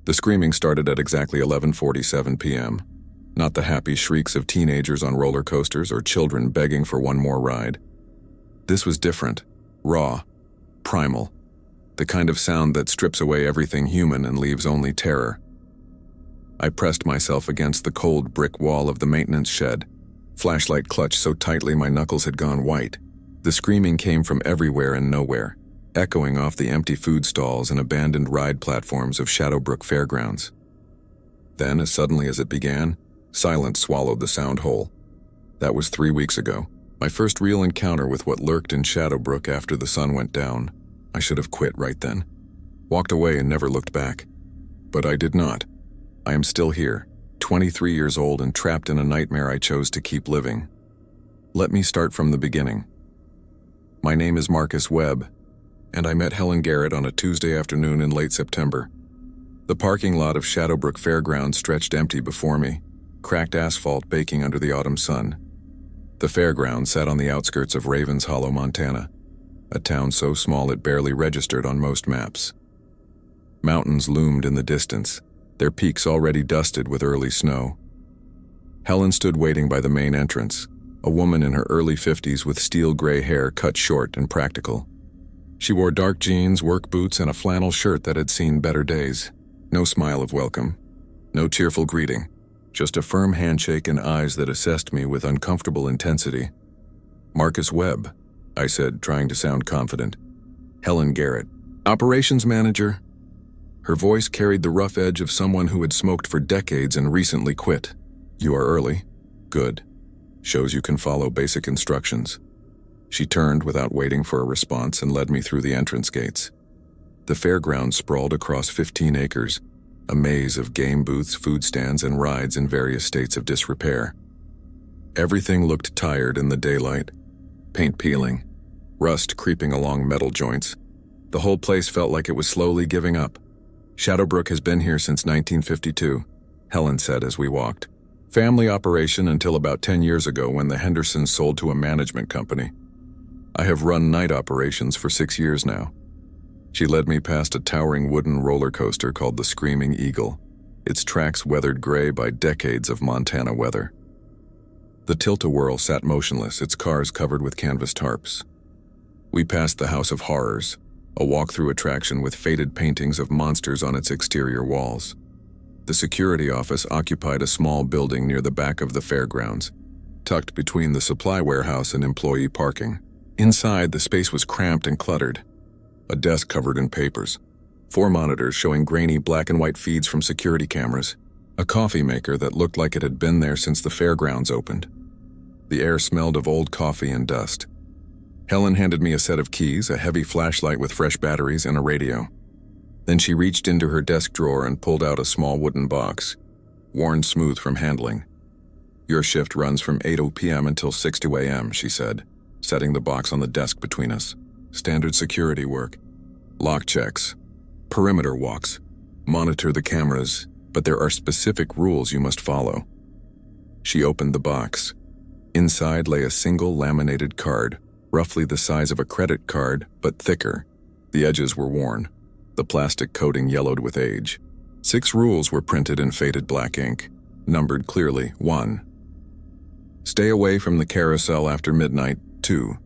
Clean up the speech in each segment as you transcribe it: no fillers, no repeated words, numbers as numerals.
The screaming started at exactly 11:47 p.m. Not the happy shrieks of teenagers on roller coasters or children begging for one more ride. This was different, raw, primal, the kind of sound that strips away everything human and leaves only terror. I pressed myself against the cold brick wall of the maintenance shed, flashlight clutched so tightly my knuckles had gone white. The screaming came from everywhere and nowhere, echoing off the empty food stalls and abandoned ride platforms of Shadowbrook Fairgrounds. Then, as suddenly as it began, silence swallowed the sound whole. That was 3 weeks ago, my first real encounter with what lurked in Shadowbrook after the sun went down. I should have quit right then, walked away and never looked back. But I did not. I am still here, 23 years old and trapped in a nightmare I chose to keep living. Let me start from the beginning. My name is Marcus Webb, and I met Helen Garrett on a Tuesday afternoon in late September. The parking lot of Shadowbrook Fairgrounds stretched empty before me, cracked asphalt baking under the autumn sun. The fairground sat on the outskirts of Ravens Hollow, Montana, a town so small it barely registered on most maps. Mountains loomed in the distance, their peaks already dusted with early snow. Helen stood waiting by the main entrance, a woman in her early 50s with steel gray hair cut short and practical. She wore dark jeans, work boots, and a flannel shirt that had seen better days. No smile of welcome, no cheerful greeting, just a firm handshake and eyes that assessed me with uncomfortable intensity. "Marcus Webb," I said, trying to sound confident. "Helen Garrett, operations manager." Her voice carried the rough edge of someone who had smoked for decades and recently quit. "You are early. Good. Shows you can follow basic instructions." She turned without waiting for a response and led me through the entrance gates. The fairground sprawled across 15 acres, a maze of game booths, food stands, and rides in various states of disrepair. Everything looked tired in the daylight. Paint peeling, rust creeping along metal joints. The whole place felt like it was slowly giving up. "Shadowbrook has been here since 1952, Helen said as we walked. "Family operation until about 10 years ago when the Hendersons sold to a management company. I have run night operations for 6 years now." She led me past a towering wooden roller coaster called the Screaming Eagle, its tracks weathered gray by decades of Montana weather. The tilt-a-whirl sat motionless, its cars covered with canvas tarps. We passed the House of Horrors, a walk-through attraction with faded paintings of monsters on its exterior walls. The security office occupied a small building near the back of the fairgrounds, tucked between the supply warehouse and employee parking. Inside, the space was cramped and cluttered. A desk covered in papers, 4 monitors showing grainy black and white feeds from security cameras, a coffee maker that looked like it had been there since the fairgrounds opened. The air smelled of old coffee and dust. Helen handed me a set of keys, a heavy flashlight with fresh batteries, and a radio. Then she reached into her desk drawer and pulled out a small wooden box, worn smooth from handling. "Your shift runs from 8 p.m. until 6 a.m., she said, setting the box on the desk between us. "Standard security work. Lock checks. Perimeter walks. Monitor the cameras, but there are specific rules you must follow." She opened the box. Inside lay a single laminated card, roughly the size of a credit card, but thicker. The edges were worn, the plastic coating yellowed with age. 6 rules were printed in faded black ink, numbered clearly. 1. Stay away from the carousel after midnight. 2.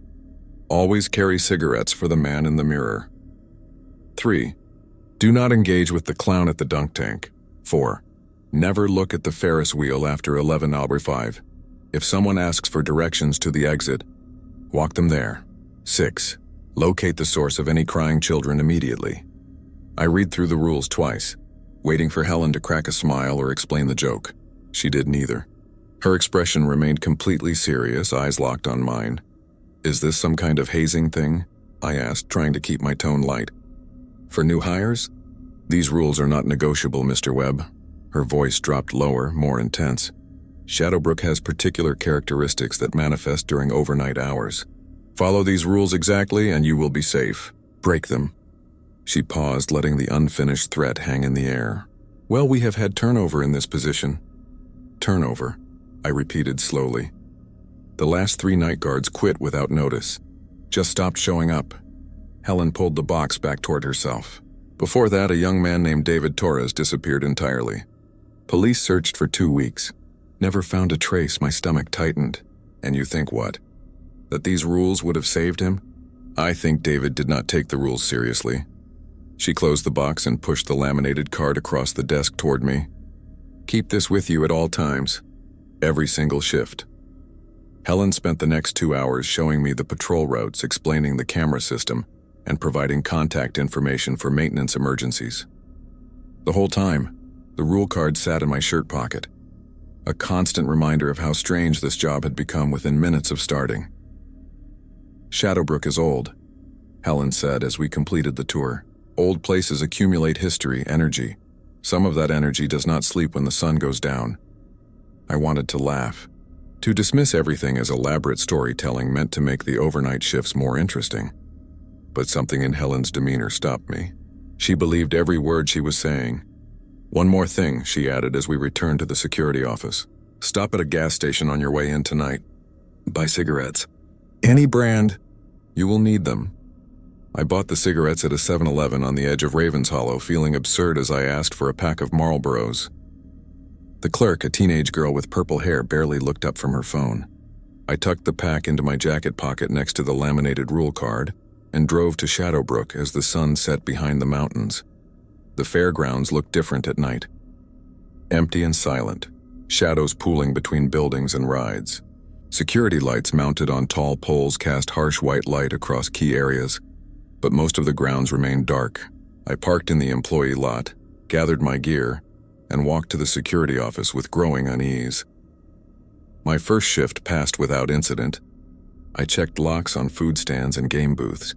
Always carry cigarettes for the man in the mirror. 3. Do not engage with the clown at the dunk tank. 4. Never look at the Ferris wheel after 11:05. If someone asks for directions to the exit, walk them there. 6. Locate the source of any crying children immediately. I read through the rules twice, waiting for Helen to crack a smile or explain the joke. She did neither. Her expression remained completely serious, eyes locked on mine. "Is this some kind of hazing thing?" I asked, trying to keep my tone light. "For new hires? These rules are not negotiable, Mr. Webb." Her voice dropped lower, more intense. "Shadowbrook has particular characteristics that manifest during overnight hours. Follow these rules exactly and you will be safe. Break them." She paused, letting the unfinished threat hang in the air. "Well, we have had turnover in this position." "Turnover," I repeated slowly. "The last 3 night guards quit without notice. Just stopped showing up." Helen pulled the box back toward herself. Before that, a young man named David Torres disappeared entirely. Police searched for 2 weeks. Never found a trace. My stomach tightened. And you think what? That these rules would have saved him? I think David did not take the rules seriously. She closed the box and pushed the laminated card across the desk toward me. Keep this with you at all times. Every single shift. Helen spent the next 2 hours showing me the patrol routes, explaining the camera system, and providing contact information for maintenance emergencies. The whole time, the rule card sat in my shirt pocket, a constant reminder of how strange this job had become within minutes of starting. Shadowbrook is old, Helen said as we completed the tour. Old places accumulate history, energy. Some of that energy does not sleep when the sun goes down. I wanted to laugh. To dismiss everything as elaborate storytelling meant to make the overnight shifts more interesting. But something in Helen's demeanor stopped me. She believed every word she was saying. One more thing, she added as we returned to the security office. Stop at a gas station on your way in tonight. Buy cigarettes. Any brand. You will need them. I bought the cigarettes at a 7-Eleven on the edge of Ravens Hollow, feeling absurd as I asked for a pack of Marlboros. The clerk, a teenage girl with purple hair, barely looked up from her phone. I tucked the pack into my jacket pocket next to the laminated rule card and drove to Shadowbrook as the sun set behind the mountains. The fairgrounds looked different at night. Empty and silent, shadows pooling between buildings and rides. Security lights mounted on tall poles cast harsh white light across key areas, but most of the grounds remained dark. I parked in the employee lot, gathered my gear, and walked to the security office with growing unease. My first shift passed without incident. I checked locks on food stands and game booths.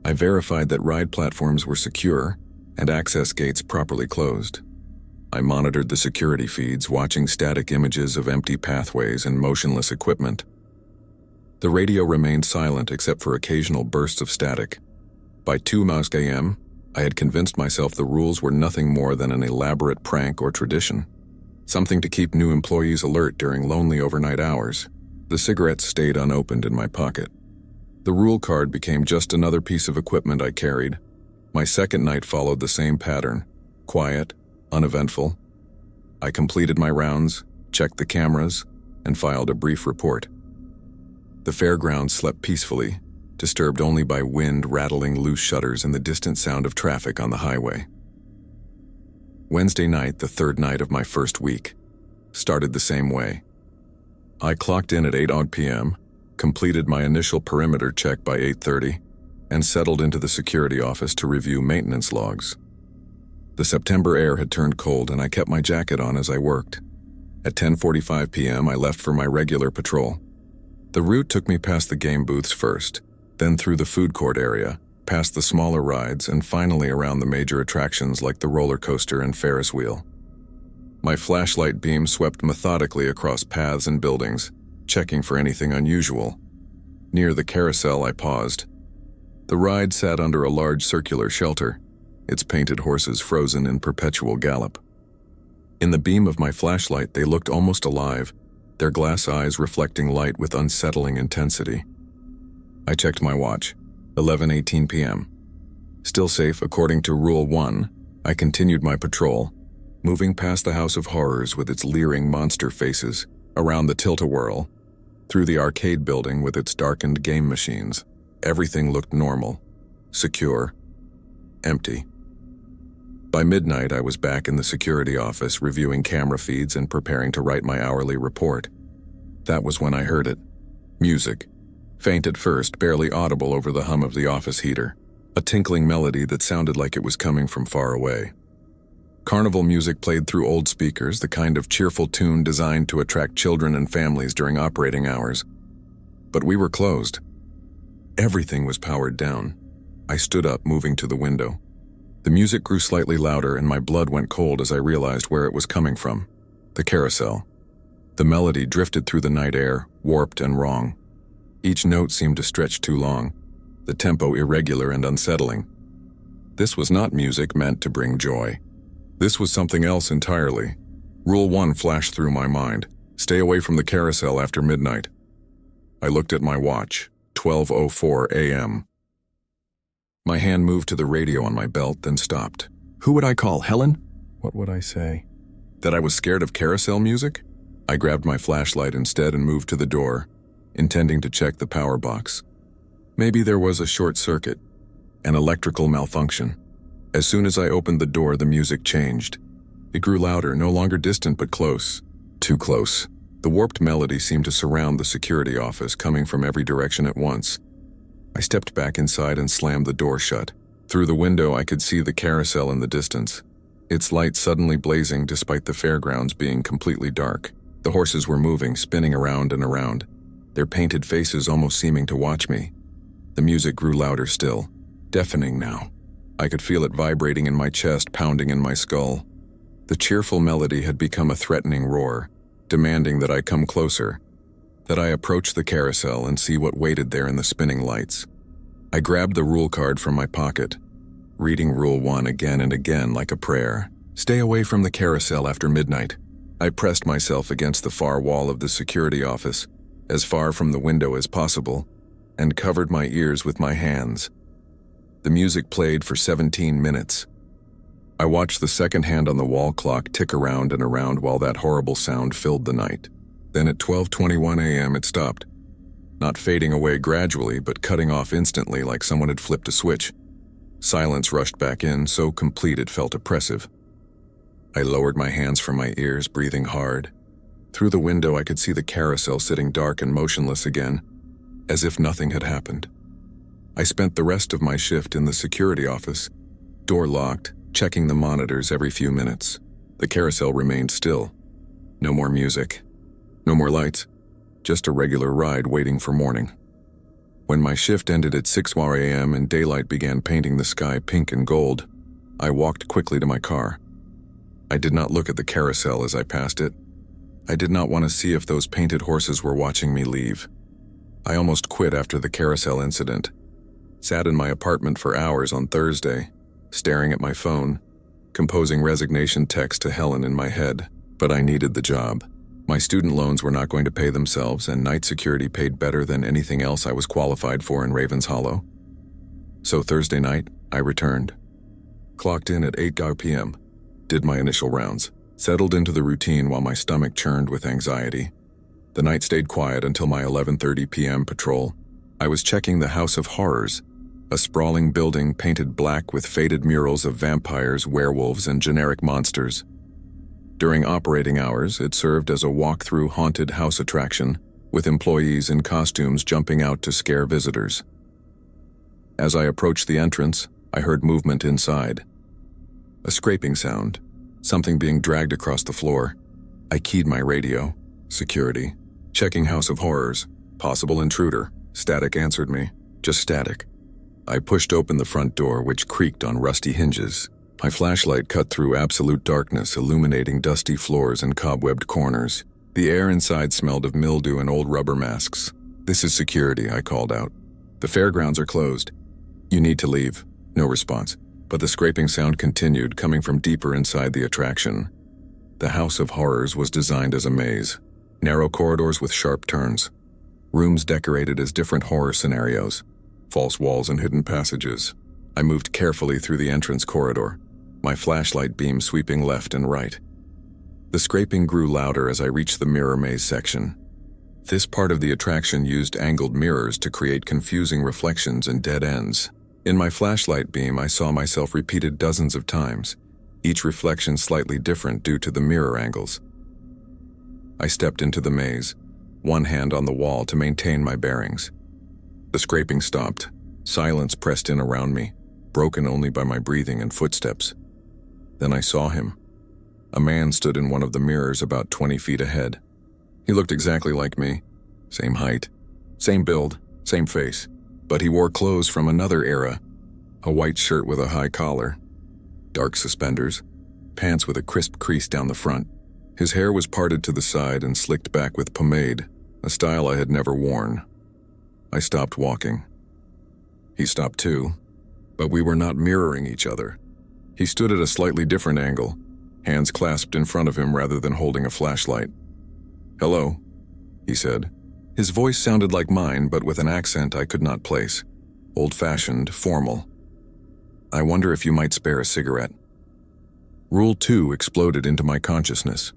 I verified that ride platforms were secure and access gates properly closed. I monitored the security feeds, watching static images of empty pathways and motionless equipment. The radio remained silent except for occasional bursts of static. By 2 a.m., I had convinced myself the rules were nothing more than an elaborate prank or tradition, something to keep new employees alert during lonely overnight hours. The cigarettes stayed unopened in my pocket. The rule card became just another piece of equipment I carried. My second night followed the same pattern, quiet, uneventful. I completed my rounds, checked the cameras, and filed a brief report. The fairgrounds slept peacefully, disturbed only by wind rattling loose shutters and the distant sound of traffic on the highway. Wednesday night, the third night of my first week, started the same way. I clocked in at 8 p.m., completed my initial perimeter check by 8:30, and settled into the security office to review maintenance logs. The September air had turned cold and I kept my jacket on as I worked. At 10:45 p.m., I left for my regular patrol. The route took me past the game booths first, then through the food court area, past the smaller rides, and finally around the major attractions like the roller coaster and Ferris wheel. My flashlight beam swept methodically across paths and buildings, checking for anything unusual. Near the carousel, I paused. The ride sat under a large circular shelter, its painted horses frozen in perpetual gallop. In the beam of my flashlight, they looked almost alive, their glass eyes reflecting light with unsettling intensity. I checked my watch, 11:18 p.m. Still safe according to Rule 1, I continued my patrol, moving past the House of Horrors with its leering monster faces, around the tilt-a-whirl, through the arcade building with its darkened game machines. Everything looked normal, secure, empty. By midnight, I was back in the security office reviewing camera feeds and preparing to write my hourly report. That was when I heard it. Music. Faint at first, barely audible over the hum of the office heater. A tinkling melody that sounded like it was coming from far away. Carnival music played through old speakers, the kind of cheerful tune designed to attract children and families during operating hours. But we were closed. Everything was powered down. I stood up, moving to the window. The music grew slightly louder and my blood went cold as I realized where it was coming from. The carousel. The melody drifted through the night air, warped and wrong. Each note seemed to stretch too long, the tempo irregular and unsettling. This was not music meant to bring joy. This was something else entirely. Rule 1 flashed through my mind. Stay away from the carousel after midnight. I looked at my watch, 12:04 a.m. My hand moved to the radio on my belt, then stopped. Who would I call, Helen? What would I say? That I was scared of carousel music? I grabbed my flashlight instead and moved to the door, intending to check the power box. Maybe there was a short circuit, an electrical malfunction. As soon as I opened the door, the music changed. It grew louder, no longer distant but close. Too close. The warped melody seemed to surround the security office, coming from every direction at once. I stepped back inside and slammed the door shut. Through the window, I could see the carousel in the distance, its light suddenly blazing despite the fairgrounds being completely dark. The horses were moving, spinning around and around, their painted faces almost seeming to watch me. The music grew louder still, deafening now. I could feel it vibrating in my chest, pounding in my skull. The cheerful melody had become a threatening roar, demanding that I come closer, that I approach the carousel and see what waited there in the spinning lights. I grabbed the rule card from my pocket, reading Rule 1 again and again like a prayer. Stay away from the carousel after midnight. I pressed myself against the far wall of the security office, as far from the window as possible, and covered my ears with my hands. The music played for 17 minutes. I watched the second hand on the wall clock tick around and around while that horrible sound filled the night. Then at 12:21 a.m. it stopped, not fading away gradually, but cutting off instantly like someone had flipped a switch. Silence rushed back in, so complete it felt oppressive. I lowered my hands from my ears, breathing hard. Through the window I could see the carousel sitting dark and motionless again, as if nothing had happened. I spent the rest of my shift in the security office, door locked, checking the monitors every few minutes. The carousel remained still. No more music, no more lights, just a regular ride waiting for morning. When my shift ended at 6 a.m. and daylight began painting the sky pink and gold, I walked quickly to my car. I did not look at the carousel as I passed it. I did not want to see if those painted horses were watching me leave. I almost quit after the carousel incident. Sat in my apartment for hours on Thursday, staring at my phone, composing resignation text to Helen in my head, but I needed the job. My student loans were not going to pay themselves, and night security paid better than anything else I was qualified for in Ravens Hollow. So Thursday night, I returned. Clocked in at 8 p.m., did my initial rounds, settled into the routine while my stomach churned with anxiety. The night stayed quiet until my 11:30 p.m. patrol. I was checking the House of Horrors, a sprawling building painted black with faded murals of vampires, werewolves, and generic monsters. During operating hours, it served as a walk-through haunted house attraction, with employees in costumes jumping out to scare visitors. As I approached the entrance, I heard movement inside. A scraping sound, something being dragged across the floor. I keyed my radio. Security. Checking House of Horrors. Possible intruder. Static answered me. Just static. I pushed open the front door, which creaked on rusty hinges. My flashlight cut through absolute darkness, illuminating dusty floors and cobwebbed corners. The air inside smelled of mildew and old rubber masks. "This is security," I called out. "The fairgrounds are closed. You need to leave." No response, but the scraping sound continued, coming from deeper inside the attraction. The House of Horrors was designed as a maze. Narrow corridors with sharp turns. Rooms decorated as different horror scenarios. False walls and hidden passages. I moved carefully through the entrance corridor, my flashlight beam sweeping left and right. The scraping grew louder as I reached the mirror maze section. This part of the attraction used angled mirrors to create confusing reflections and dead ends. In my flashlight beam, I saw myself repeated dozens of times, each reflection slightly different due to the mirror angles. I stepped into the maze, one hand on the wall to maintain my bearings. The scraping stopped. Silence pressed in around me, broken only by my breathing and footsteps. Then I saw him. A man stood in one of the mirrors about 20 feet ahead. He looked exactly like me. Same height, same build, same face. But he wore clothes from another era. A white shirt with a high collar, dark suspenders, pants with a crisp crease down the front. His hair was parted to the side and slicked back with pomade, a style I had never worn. I stopped walking. He stopped too, but we were not mirroring each other. He stood at a slightly different angle, hands clasped in front of him rather than holding a flashlight. "Hello," he said. His voice sounded like mine, but with an accent I could not place. Old-fashioned, formal. I wonder if you might spare a cigarette. Rule 2 exploded into my consciousness.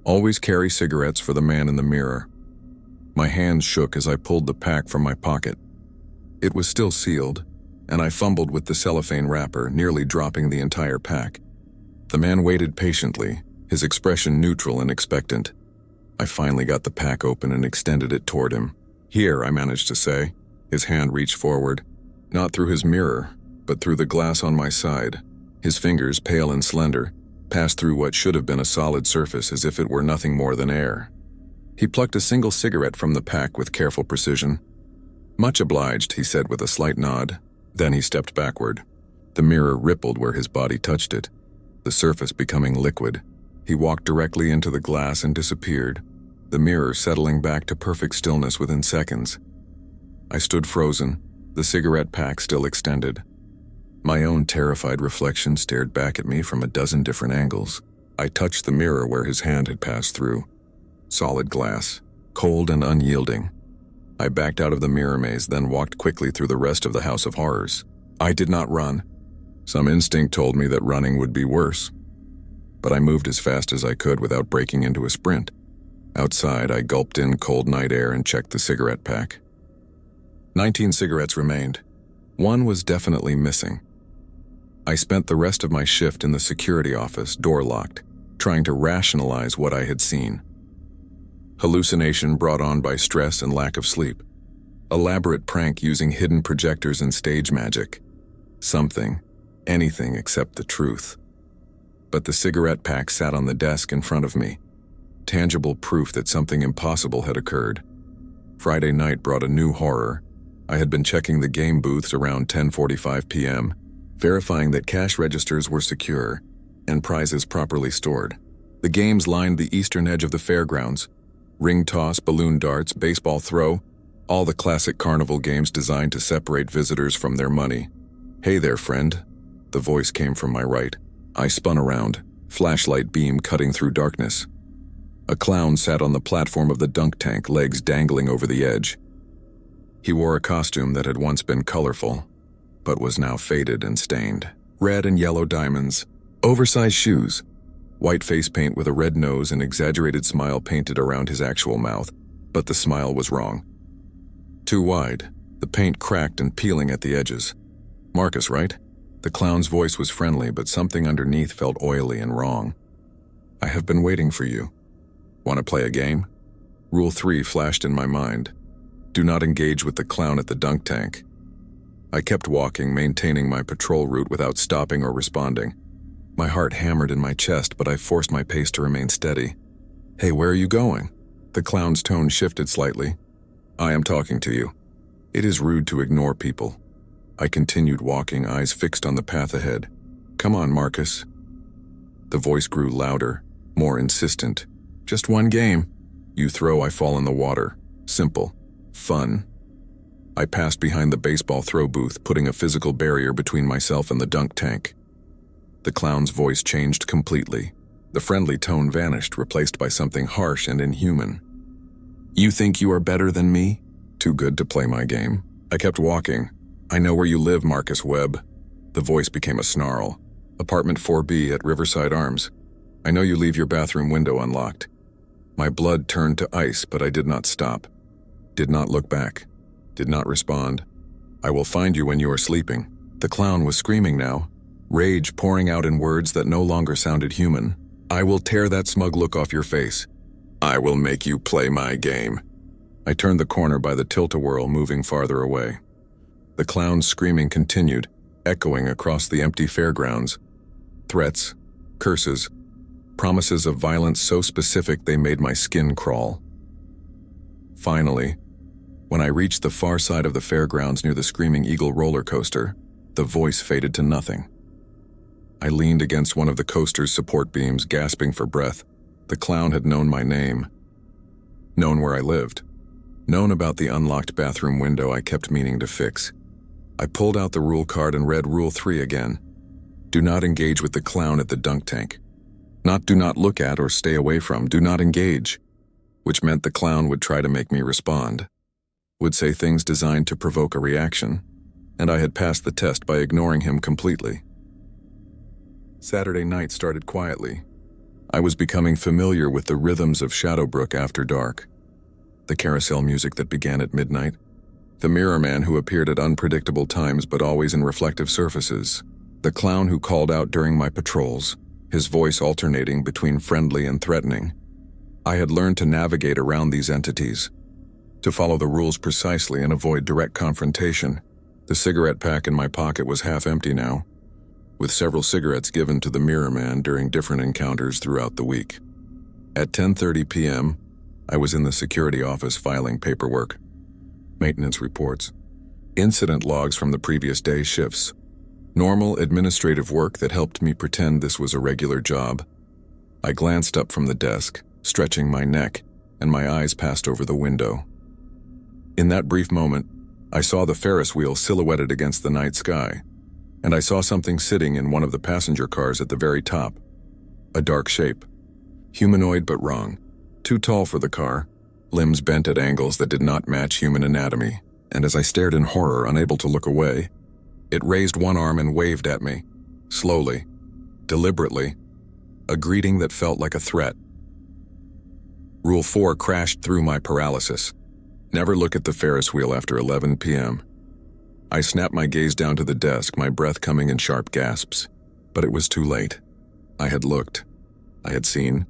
Always carry cigarettes for the man in the mirror. My hands shook as I pulled the pack from my pocket. It was still sealed, and I fumbled with the cellophane wrapper, nearly dropping the entire pack. The man waited patiently, his expression neutral and expectant. I finally got the pack open and extended it toward him. "Here," I managed to say. His hand reached forward, not through his mirror, but through the glass on my side. His fingers, pale and slender, passed through what should have been a solid surface as if it were nothing more than air. He plucked a single cigarette from the pack with careful precision. "Much obliged," he said with a slight nod. Then he stepped backward. The mirror rippled where his body touched it, the surface becoming liquid. He walked directly into the glass and disappeared, the mirror settling back to perfect stillness within seconds. I stood frozen, the cigarette pack still extended. My own terrified reflection stared back at me from a dozen different angles. I touched the mirror where his hand had passed through. Solid glass, cold and unyielding. I backed out of the mirror maze, then walked quickly through the rest of the House of Horrors. I did not run. Some instinct told me that running would be worse. But I moved as fast as I could without breaking into a sprint. Outside, I gulped in cold night air and checked the cigarette pack. 19 cigarettes remained. One was definitely missing. I spent the rest of my shift in the security office, door locked, trying to rationalize what I had seen. Hallucination brought on by stress and lack of sleep. Elaborate prank using hidden projectors and stage magic. Something, anything except the truth. But the cigarette pack sat on the desk in front of me. Tangible proof that something impossible had occurred. Friday night brought a new horror. I had been checking the game booths around 10:45 p.m., verifying that cash registers were secure and prizes properly stored. The games lined the eastern edge of the fairgrounds. Ring toss, balloon darts, baseball throw, all the classic carnival games designed to separate visitors from their money. "Hey there, friend." The voice came from my right. I spun around, flashlight beam cutting through darkness. A clown sat on the platform of the dunk tank, legs dangling over the edge. He wore a costume that had once been colorful, but was now faded and stained. Red and yellow diamonds, oversized shoes, white face paint with a red nose and exaggerated smile painted around his actual mouth, but the smile was wrong. Too wide, the paint cracked and peeling at the edges. "Marcus, right?" The clown's voice was friendly, but something underneath felt oily and wrong. "I have been waiting for you. Want to play a game?" Rule 3 flashed in my mind. Do not engage with the clown at the dunk tank. I kept walking, maintaining my patrol route without stopping or responding. My heart hammered in my chest, but I forced my pace to remain steady. "Hey, where are you going?" The clown's tone shifted slightly. "I am talking to you. It is rude to ignore people." I continued walking, eyes fixed on the path ahead. "Come on, Marcus." The voice grew louder, more insistent. "Just one game. You throw, I fall in the water. Simple. Fun." I passed behind the baseball throw booth, putting a physical barrier between myself and the dunk tank. The clown's voice changed completely. The friendly tone vanished, replaced by something harsh and inhuman. "You think you are better than me? Too good to play my game." I kept walking. "I know where you live, Marcus Webb." The voice became a snarl. "Apartment 4B at Riverside Arms. I know you leave your bathroom window unlocked." My blood turned to ice, but I did not stop. Did not look back. Did not respond. "I will find you when you are sleeping." The clown was screaming now, rage pouring out in words that no longer sounded human. "I will tear that smug look off your face. I will make you play my game." I turned the corner by the tilt-a-whirl, moving farther away. The clown's screaming continued, echoing across the empty fairgrounds. Threats, curses, promises of violence so specific they made my skin crawl. Finally, when I reached the far side of the fairgrounds near the Screaming Eagle roller coaster, the voice faded to nothing. I leaned against one of the coaster's support beams, gasping for breath. The clown had known my name, known where I lived, known about the unlocked bathroom window I kept meaning to fix. I pulled out the rule card and read Rule 3 again. Do not engage with the clown at the dunk tank. Not do not look at or stay away from, do not engage, which meant the clown would try to make me respond, would say things designed to provoke a reaction, and I had passed the test by ignoring him completely. Saturday night started quietly. I was becoming familiar with the rhythms of Shadowbrook after dark. The carousel music that began at midnight, the mirror man who appeared at unpredictable times but always in reflective surfaces, the clown who called out during my patrols, his voice alternating between friendly and threatening. I had learned to navigate around these entities, to follow the rules precisely and avoid direct confrontation. The cigarette pack in my pocket was half empty now, with several cigarettes given to the mirror man during different encounters throughout the week. At 10:30 p.m., I was in the security office filing paperwork, maintenance reports, incident logs from the previous day's shifts, normal administrative work that helped me pretend this was a regular job. I glanced up from the desk, stretching my neck, and my eyes passed over the window. In that brief moment, I saw the Ferris wheel silhouetted against the night sky, and I saw something sitting in one of the passenger cars at the very top. A dark shape. Humanoid but wrong. Too tall for the car, limbs bent at angles that did not match human anatomy, and as I stared in horror, unable to look away, it raised one arm and waved at me, slowly, deliberately, a greeting that felt like a threat. Rule 4 crashed through my paralysis. Never look at the Ferris wheel after 11 p.m. I snapped my gaze down to the desk, my breath coming in sharp gasps. But it was too late. I had looked. I had seen.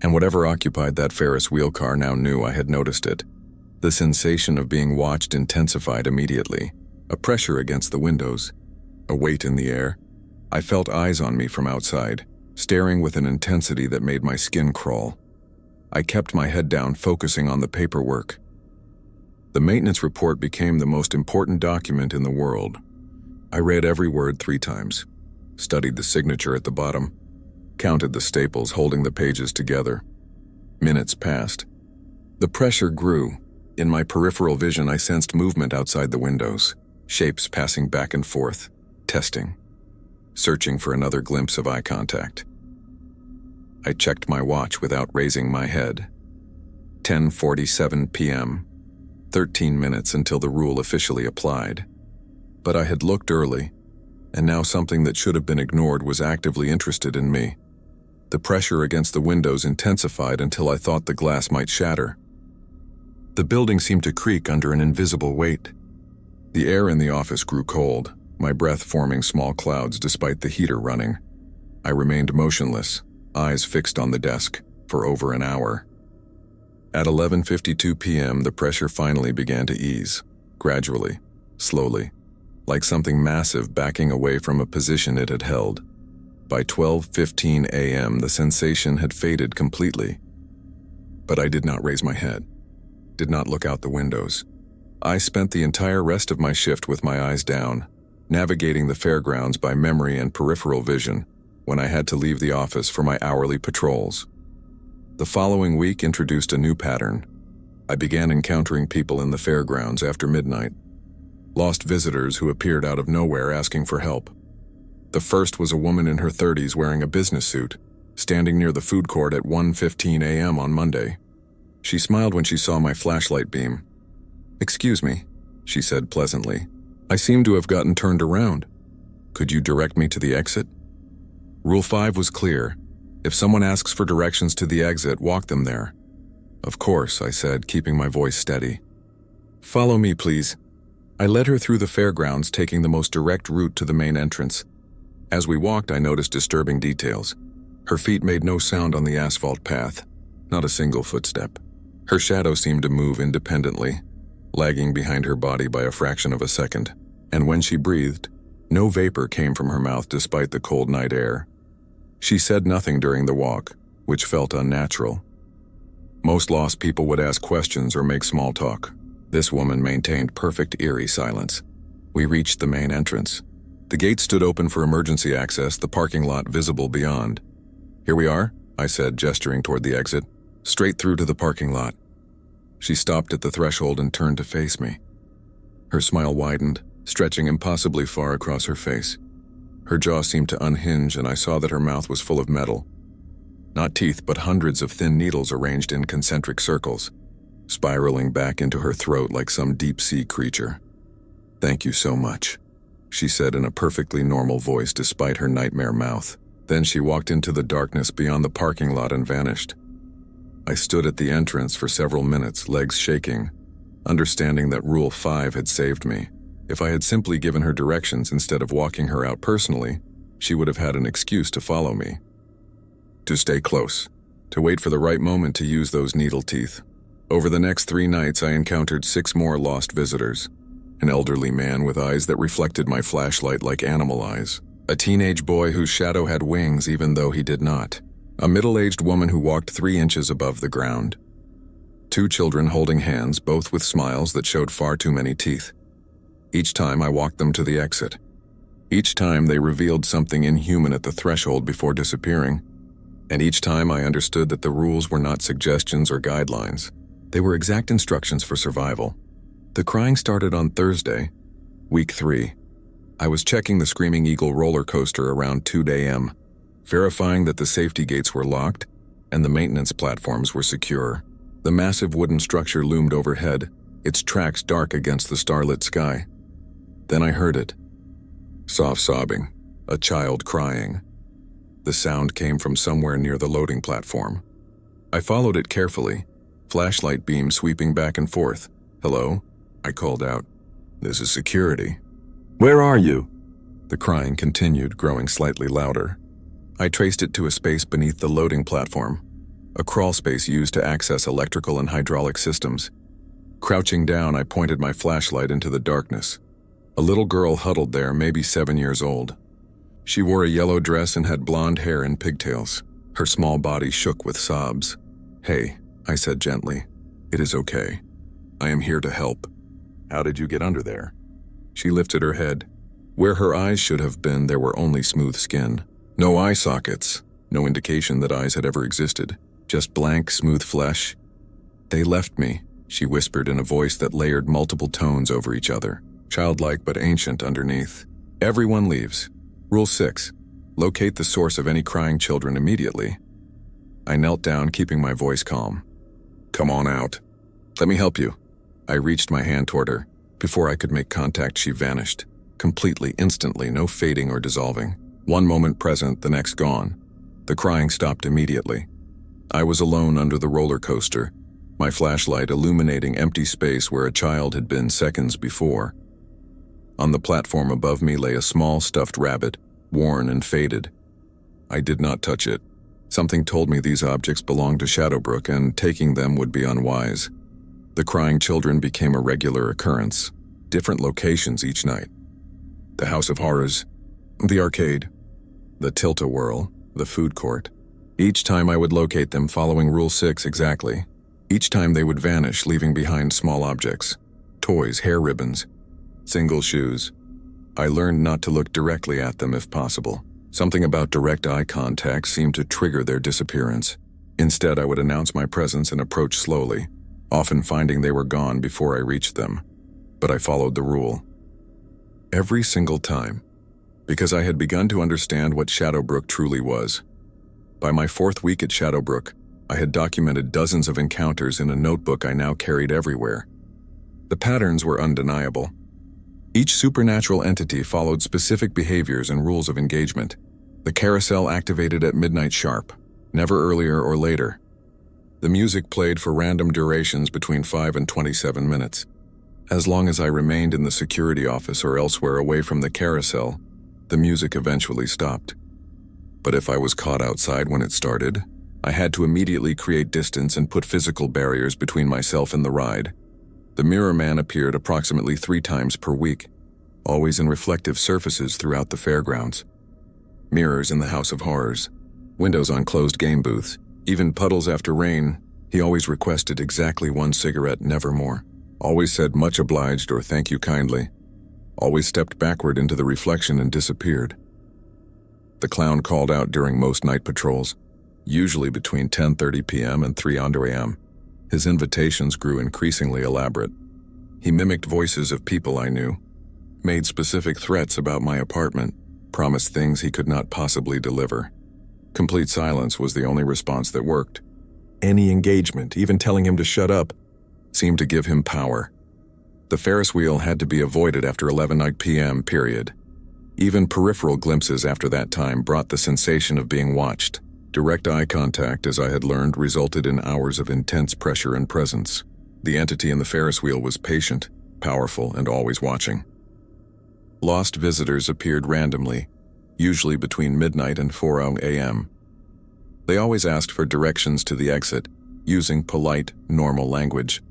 And whatever occupied that Ferris wheel car now knew I had noticed it. The sensation of being watched intensified immediately. A pressure against the windows. A weight in the air. I felt eyes on me from outside, staring with an intensity that made my skin crawl. I kept my head down, focusing on the paperwork. The maintenance report became the most important document in the world. I read every word 3 times, studied the signature at the bottom, counted the staples holding the pages together. Minutes passed. The pressure grew. In my peripheral vision, I sensed movement outside the windows, shapes passing back and forth, testing, searching for another glimpse of eye contact. I checked my watch without raising my head. 10:47 p.m. 13 minutes until the rule officially applied. But I had looked early, and now something that should have been ignored was actively interested in me. The pressure against the windows intensified until I thought the glass might shatter. The building seemed to creak under an invisible weight. The air in the office grew cold, my breath forming small clouds despite the heater running. I remained motionless, eyes fixed on the desk, for over an hour. At 11:52 p.m., the pressure finally began to ease, gradually, slowly, like something massive backing away from a position it had held. By 12:15 a.m., the sensation had faded completely. But I did not raise my head, did not look out the windows. I spent the entire rest of my shift with my eyes down, navigating the fairgrounds by memory and peripheral vision when I had to leave the office for my hourly patrols. The following week introduced a new pattern. I began encountering people in the fairgrounds after midnight. Lost visitors who appeared out of nowhere asking for help. The first was a woman in her 30s wearing a business suit, standing near the food court at 1:15 a.m. on Monday. She smiled when she saw my flashlight beam. "Excuse me," she said pleasantly. "I seem to have gotten turned around. Could you direct me to the exit?" Rule 5 was clear. If someone asks for directions to the exit, walk them there. "Of course," I said, keeping my voice steady. "Follow me, please." I led her through the fairgrounds, taking the most direct route to the main entrance. As we walked, I noticed disturbing details. Her feet made no sound on the asphalt path, not a single footstep. Her shadow seemed to move independently, lagging behind her body by a fraction of a second. And when she breathed, no vapor came from her mouth despite the cold night air. She said nothing during the walk, which felt unnatural. Most lost people would ask questions or make small talk. This woman maintained perfect eerie silence. We reached the main entrance. The gate stood open for emergency access, the parking lot visible beyond. "Here we are," I said, gesturing toward the exit. "Straight through to the parking lot." She stopped at the threshold and turned to face me. Her smile widened, stretching impossibly far across her face. Her jaw seemed to unhinge, and I saw that her mouth was full of metal. Not teeth, but hundreds of thin needles arranged in concentric circles, spiraling back into her throat like some deep-sea creature. "Thank you so much," she said in a perfectly normal voice despite her nightmare mouth. Then she walked into the darkness beyond the parking lot and vanished. I stood at the entrance for several minutes, legs shaking, understanding that Rule 5 had saved me. If I had simply given her directions instead of walking her out personally, she would have had an excuse to follow me. To stay close, to wait for the right moment to use those needle teeth. Over the next 3 nights, I encountered 6 more lost visitors. An elderly man with eyes that reflected my flashlight like animal eyes. A teenage boy whose shadow had wings even though he did not. A middle-aged woman who walked 3 inches above the ground. 2 children holding hands, both with smiles that showed far too many teeth. Each time I walked them to the exit. Each time they revealed something inhuman at the threshold before disappearing. And each time I understood that the rules were not suggestions or guidelines. They were exact instructions for survival. The crying started on Thursday, week 3. I was checking the Screaming Eagle roller coaster around 2 a.m., verifying that the safety gates were locked and the maintenance platforms were secure. The massive wooden structure loomed overhead, its tracks dark against the starlit sky. Then I heard it. Soft sobbing, a child crying. The sound came from somewhere near the loading platform. I followed it carefully, flashlight beam sweeping back and forth. "Hello?" I called out. "This is security." "Where are you?" The crying continued, growing slightly louder. I traced it to a space beneath the loading platform, a crawl space used to access electrical and hydraulic systems. Crouching down, I pointed my flashlight into the darkness. A little girl huddled there, maybe 7 years old. She wore a yellow dress and had blonde hair and pigtails. Her small body shook with sobs. "Hey," I said gently. "It is okay. I am here to help." "How did you get under there?" She lifted her head. Where her eyes should have been, there were only smooth skin. No eye sockets, no indication that eyes had ever existed. Just blank, smooth flesh. "They left me," she whispered in a voice that layered multiple tones over each other, childlike but ancient underneath. "Everyone leaves. Rule 6. Locate the source of any crying children immediately." I knelt down, keeping my voice calm. "Come on out. Let me help you." I reached my hand toward her. Before I could make contact, she vanished. Completely, instantly, no fading or dissolving. One moment present, the next gone. The crying stopped immediately. I was alone under the roller coaster, my flashlight illuminating empty space where a child had been seconds before. On the platform above me lay a small stuffed rabbit, worn and faded. I did not touch it. Something told me these objects belonged to Shadowbrook and taking them would be unwise. The crying children became a regular occurrence, different locations each night. The House of Horrors, the arcade, the tilt-a-whirl, the food court. Each time I would locate them following Rule 6 exactly. Each time they would vanish, leaving behind small objects, toys, hair ribbons, single shoes. I learned not to look directly at them if possible. Something about direct eye contact seemed to trigger their disappearance. Instead, I would announce my presence and approach slowly, often finding they were gone before I reached them. But I followed the rule. Every single time. Because I had begun to understand what Shadowbrook truly was. By my 4th week at Shadowbrook, I had documented dozens of encounters in a notebook I now carried everywhere. The patterns were undeniable. Each supernatural entity followed specific behaviors and rules of engagement. The carousel activated at midnight sharp, never earlier or later. The music played for random durations between 5 and 27 minutes. As long as I remained in the security office or elsewhere away from the carousel, the music eventually stopped. But if I was caught outside when it started, I had to immediately create distance and put physical barriers between myself and the ride. The Mirror Man appeared approximately 3 times per week, always in reflective surfaces throughout the fairgrounds. Mirrors in the House of Horrors, windows on closed game booths, even puddles after rain. He always requested exactly 1 cigarette, never more. Always said much obliged or thank you kindly. Always stepped backward into the reflection and disappeared. The clown called out during most night patrols, usually between 10:30 p.m. and 3 a.m. His invitations grew increasingly elaborate. He mimicked voices of people I knew, made specific threats about my apartment, promised things he could not possibly deliver. Complete silence was the only response that worked. Any engagement, even telling him to shut up, seemed to give him power. The Ferris wheel had to be avoided after 11 p.m., period. Even peripheral glimpses after that time brought the sensation of being watched. Direct eye contact, as I had learned, resulted in hours of intense pressure and presence. The entity in the Ferris wheel was patient, powerful, and always watching. Lost visitors appeared randomly, usually between midnight and 4 a.m. They always asked for directions to the exit, using polite, normal language.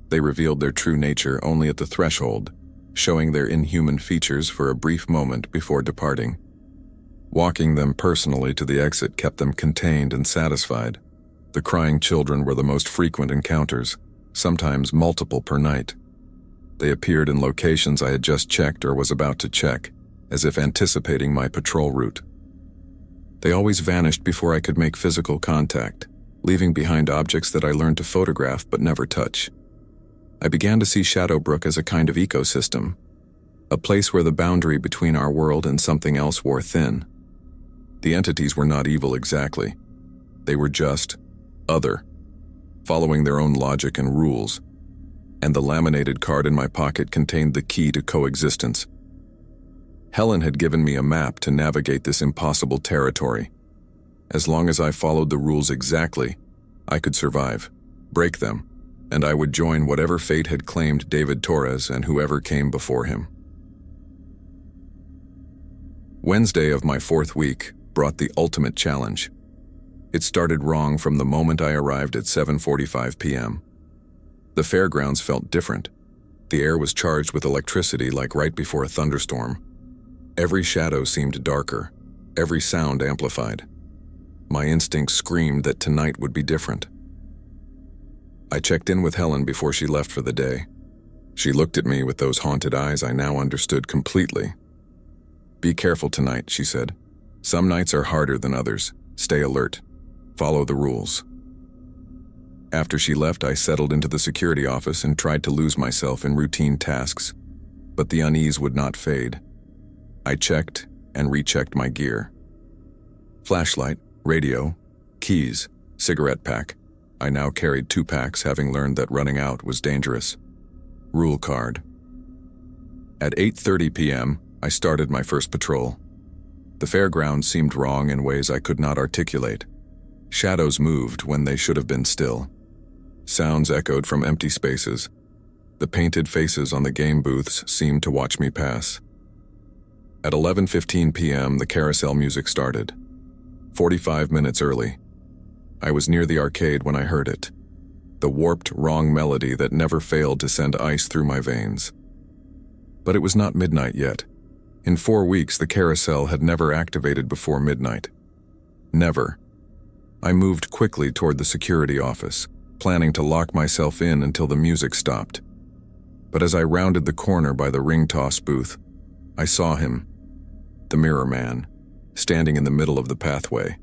They revealed their true nature only at the threshold, showing their inhuman features for a brief moment before departing. Walking them personally to the exit kept them contained and satisfied. The crying children were the most frequent encounters, sometimes multiple per night. They appeared in locations I had just checked or was about to check, as if anticipating my patrol route. They always vanished before I could make physical contact, leaving behind objects that I learned to photograph but never touch. I began to see Shadowbrook as a kind of ecosystem, a place where the boundary between our world and something else wore thin. The entities were not evil exactly. They were just other, following their own logic and rules, and the laminated card in my pocket contained the key to coexistence. Helen had given me a map to navigate this impossible territory. As long as I followed the rules exactly, I could survive, break them, and I would join whatever fate had claimed David Torres and whoever came before him. Wednesday of my 4th week brought the ultimate challenge. It started wrong from the moment I arrived at 7:45 p.m. The fairgrounds felt different. The air was charged with electricity like right before a thunderstorm. Every shadow seemed darker, every sound amplified. My instincts screamed that tonight would be different. I checked in with Helen before she left for the day. She looked at me with those haunted eyes I now understood completely. "Be careful tonight," she said. "Some nights are harder than others. Stay alert. Follow the rules." After she left, I settled into the security office and tried to lose myself in routine tasks, but the unease would not fade. I checked and rechecked my gear. Flashlight, radio, keys, cigarette pack. I now carried 2 packs, having learned that running out was dangerous. Rule card. At 8:30 p.m., I started my first patrol. The fairgrounds seemed wrong in ways I could not articulate. Shadows moved when they should have been still. Sounds echoed from empty spaces. The painted faces on the game booths seemed to watch me pass. At 11:15 p.m., the carousel music started. 45 minutes early. I was near the arcade when I heard it. The warped, wrong melody that never failed to send ice through my veins. But it was not midnight yet. In 4 weeks, the carousel had never activated before midnight. Never. I moved quickly toward the security office, planning to lock myself in until the music stopped. But as I rounded the corner by the ring toss booth, I saw him, the mirror man, standing in the middle of the pathway.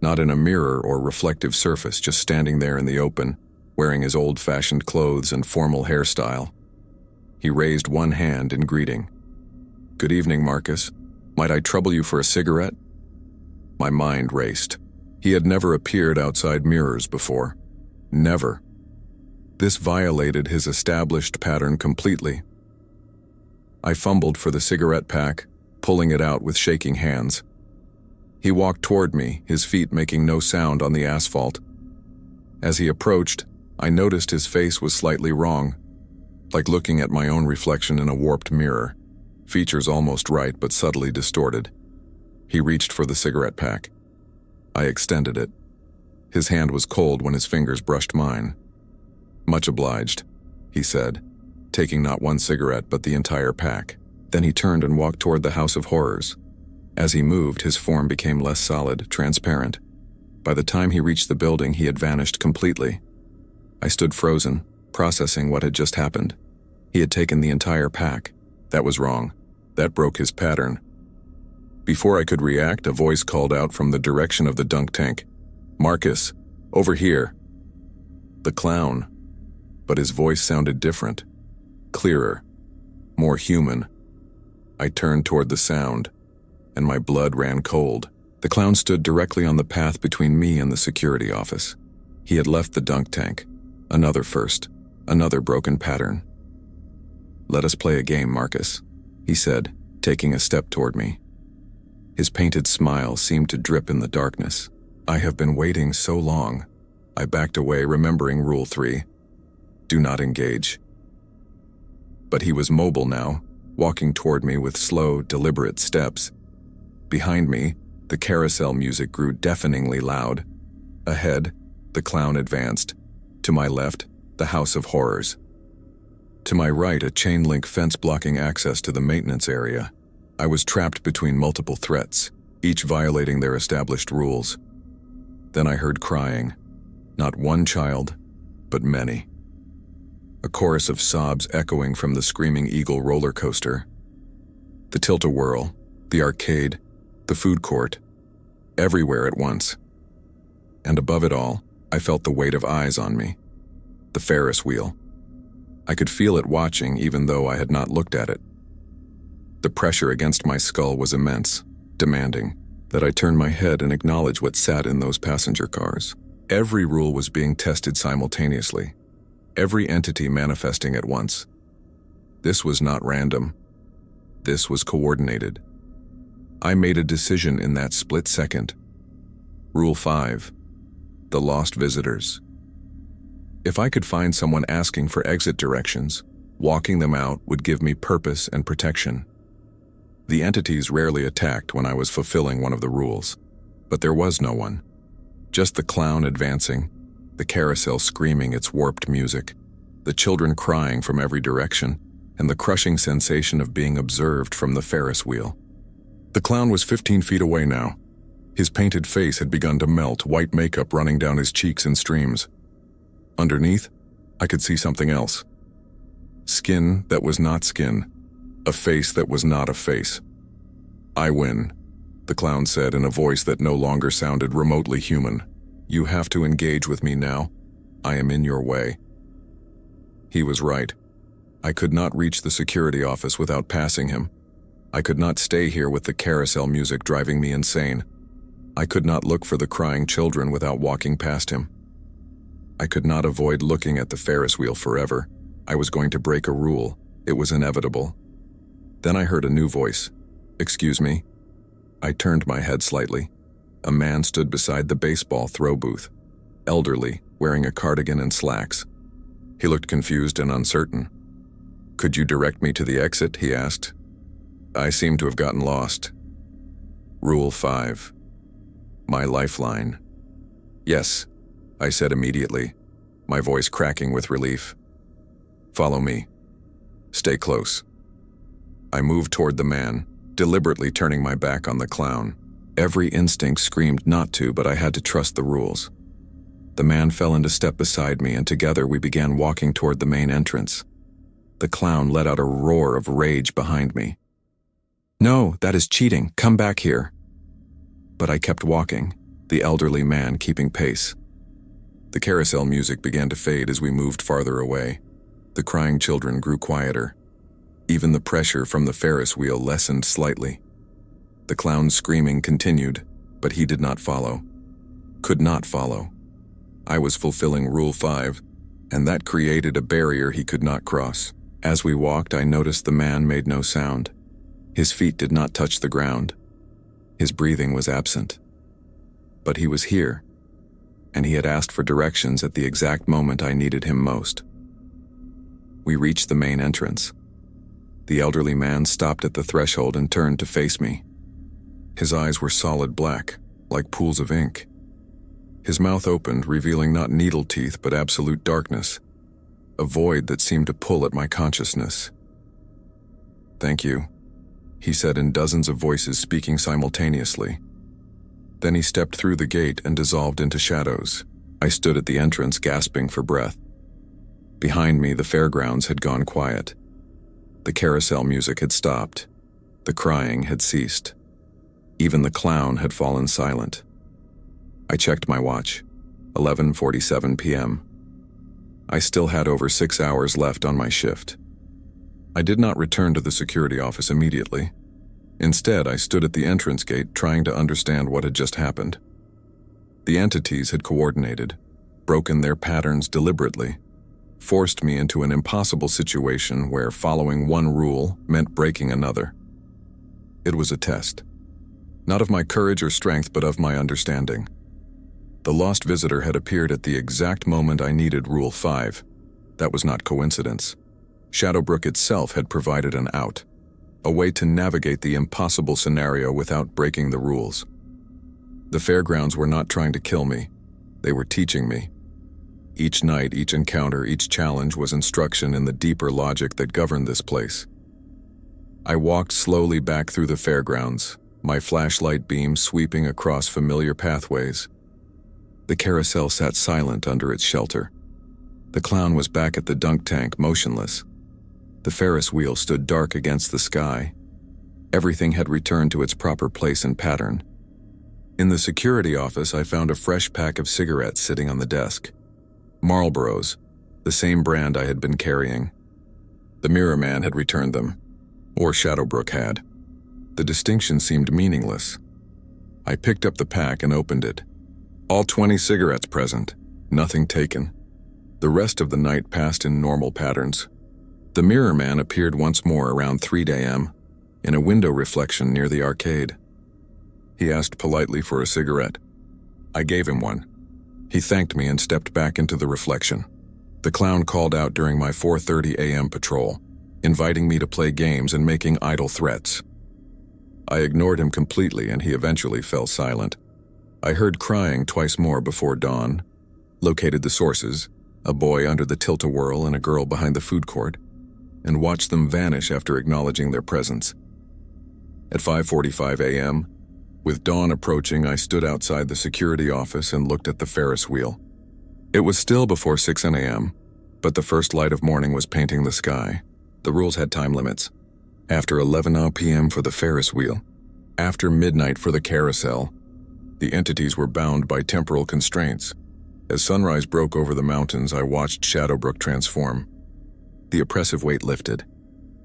Not in a mirror or reflective surface, just standing there in the open, wearing his old-fashioned clothes and formal hairstyle. He raised one hand in greeting. "Good evening, Marcus. Might I trouble you for a cigarette?" My mind raced. He had never appeared outside mirrors before. Never. This violated his established pattern completely. I fumbled for the cigarette pack, pulling it out with shaking hands. He walked toward me, his feet making no sound on the asphalt. As he approached, I noticed his face was slightly wrong, like looking at my own reflection in a warped mirror, features almost right but subtly distorted. He reached for the cigarette pack. I extended it. His hand was cold when his fingers brushed mine. "Much obliged," he said, taking not one cigarette but the entire pack. Then he turned and walked toward the House of Horrors. As he moved, his form became less solid, transparent. By the time he reached the building, he had vanished completely. I stood frozen, processing what had just happened. He had taken the entire pack. That was wrong. That broke his pattern. Before I could react, a voice called out from the direction of the dunk tank. "Marcus, over here." The clown. But his voice sounded different. Clearer. More human. I turned toward the sound, and my blood ran cold. The clown stood directly on the path between me and the security office. He had left the dunk tank. Another first. Another broken pattern. "Let us play a game, Marcus," he said, taking a step toward me. His painted smile seemed to drip in the darkness. I have been waiting so long. I backed away, remembering Rule 3. Do not engage. But he was mobile now, walking toward me with slow, deliberate steps. Behind me, the carousel music grew deafeningly loud. Ahead, the clown advanced. To my left, the House of Horrors. To my right, a chain-link fence blocking access to the maintenance area. I was trapped between multiple threats, each violating their established rules. Then I heard crying. Not one child, but many. A chorus of sobs echoing from the Screaming Eagle roller coaster. The tilt-a-whirl, the arcade, the food court, everywhere at once. And above it all, I felt the weight of eyes on me. The Ferris wheel. I could feel it watching even though I had not looked at it. The pressure against my skull was immense, demanding that I turn my head and acknowledge what sat in those passenger cars. Every rule was being tested simultaneously, every entity manifesting at once. This was not random. This was coordinated. I made a decision in that split second. Rule 5. The lost visitors. If I could find someone asking for exit directions, walking them out would give me purpose and protection. The entities rarely attacked when I was fulfilling one of the rules, but there was no one. Just the clown advancing, the carousel screaming its warped music, the children crying from every direction, and the crushing sensation of being observed from the Ferris wheel. The clown was 15 feet away now. His painted face had begun to melt, white makeup running down his cheeks in streams. Underneath, I could see something else. Skin that was not skin. A face that was not a face. I win, the clown said in a voice that no longer sounded remotely human. You have to engage with me now. I am in your way. He was right. I could not reach the security office without passing him. I could not stay here with the carousel music driving me insane. I could not look for the crying children without walking past him. I could not avoid looking at the Ferris wheel forever. I was going to break a rule. It was inevitable. Then I heard a new voice. Excuse me. I turned my head slightly. A man stood beside the baseball throw booth, elderly, wearing a cardigan and slacks. He looked confused and uncertain. Could you direct me to the exit? He asked. I seem to have gotten lost. Rule 5. My lifeline. Yes, I said immediately, my voice cracking with relief. Follow me. Stay close. I moved toward the man, deliberately turning my back on the clown. Every instinct screamed not to, but I had to trust the rules. The man fell into step beside me, and together we began walking toward the main entrance. The clown let out a roar of rage behind me. No, that is cheating. Come back here. But I kept walking, the elderly man keeping pace. The carousel music began to fade as we moved farther away. The crying children grew quieter. Even the pressure from the Ferris wheel lessened slightly. The clown's screaming continued, but he did not follow. Could not follow. I was fulfilling Rule 5, and that created a barrier he could not cross. As we walked, I noticed the man made no sound. His feet did not touch the ground. His breathing was absent. But he was here, and he had asked for directions at the exact moment I needed him most. We reached the main entrance. The elderly man stopped at the threshold and turned to face me. His eyes were solid black, like pools of ink. His mouth opened, revealing not needle teeth but absolute darkness, a void that seemed to pull at my consciousness. Thank you, he said in dozens of voices speaking simultaneously. Then he stepped through the gate and dissolved into shadows. I stood at the entrance, gasping for breath. Behind me, the fairgrounds had gone quiet. The carousel music had stopped. The crying had ceased. Even the clown had fallen silent. I checked my watch. 11:47 p.m. I still had over 6 hours left on my shift. I did not return to the security office immediately. Instead, I stood at the entrance gate trying to understand what had just happened. The entities had coordinated, broken their patterns deliberately, forced me into an impossible situation where following one rule meant breaking another. It was a test. Not of my courage or strength, but of my understanding. The lost visitor had appeared at the exact moment I needed Rule 5. That was not coincidence. Shadowbrook itself had provided an out, a way to navigate the impossible scenario without breaking the rules. The fairgrounds were not trying to kill me. They were teaching me. Each night, each encounter, each challenge was instruction in the deeper logic that governed this place. I walked slowly back through the fairgrounds, my flashlight beam sweeping across familiar pathways. The carousel sat silent under its shelter. The clown was back at the dunk tank, motionless. The Ferris wheel stood dark against the sky. Everything had returned to its proper place and pattern. In the security office, I found a fresh pack of cigarettes sitting on the desk. Marlboros, the same brand I had been carrying. The Mirror Man had returned them, or Shadowbrook had. The distinction seemed meaningless. I picked up the pack and opened it. All 20 cigarettes present, nothing taken. The rest of the night passed in normal patterns. The Mirror Man appeared once more around 3 a.m. in a window reflection near the arcade. He asked politely for a cigarette. I gave him one. He thanked me and stepped back into the reflection. The clown called out during my 4:30 a.m. patrol, inviting me to play games and making idle threats. I ignored him completely and he eventually fell silent. I heard crying twice more before dawn, located the sources, a boy under the tilt-a-whirl and a girl behind the food court, and watched them vanish after acknowledging their presence. At 5:45 a.m., with dawn approaching, I stood outside the security office and looked at the Ferris wheel. It was still before 6 a.m., but the first light of morning was painting the sky. The rules had time limits. After 11 p.m. for the Ferris wheel, after midnight for the carousel. The entities were bound by temporal constraints. As sunrise broke over the mountains, I watched Shadowbrook transform. The oppressive weight lifted.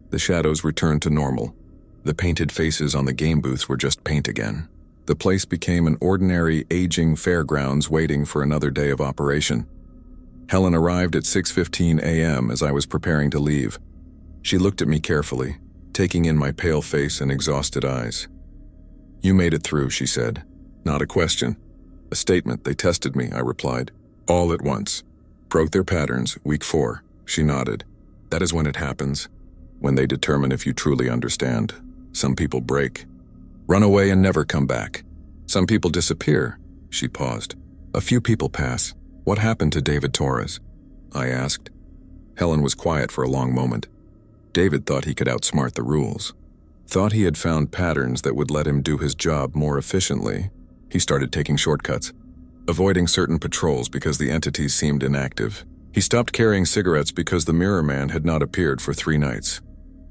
The shadows returned to normal. The painted faces on the game booths were just paint again. The place became an ordinary, aging fairgrounds waiting for another day of operation. Helen arrived at 6:15 a.m. as I was preparing to leave. She looked at me carefully, taking in my pale face and exhausted eyes. "You made it through," she said. "Not a question. A statement. They tested me," I replied. "All at once. Broke their patterns, week 4. She nodded. "That is when it happens. When they determine if you truly understand. Some people break. Run away and never come back. Some people disappear." She paused. "A few people pass. What happened to David Torres?" I asked. Helen was quiet for a long moment. David thought he could outsmart the rules. Thought he had found patterns that would let him do his job more efficiently. He started taking shortcuts, avoiding certain patrols because the entities seemed inactive. He stopped carrying cigarettes because the Mirror Man had not appeared for 3 nights.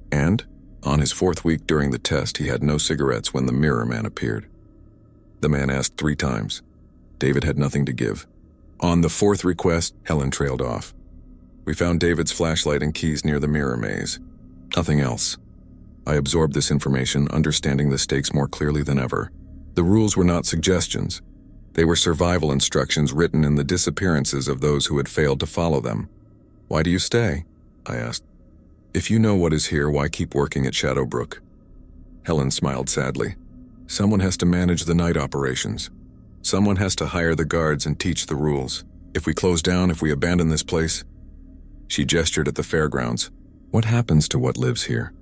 And, on his 4th week during the test, he had no cigarettes when the Mirror Man appeared. The man asked 3 times. David had nothing to give. On the 4th request, Helen trailed off. We found David's flashlight and keys near the mirror maze. Nothing else. I absorbed this information, understanding the stakes more clearly than ever. The rules were not suggestions. They were survival instructions written in the disappearances of those who had failed to follow them. "Why do you stay?" I asked. "If you know what is here, why keep working at Shadowbrook?" Helen smiled sadly. "Someone has to manage the night operations. Someone has to hire the guards and teach the rules. If we close down, if we abandon this place..." She gestured at the fairgrounds. "What happens to what lives here?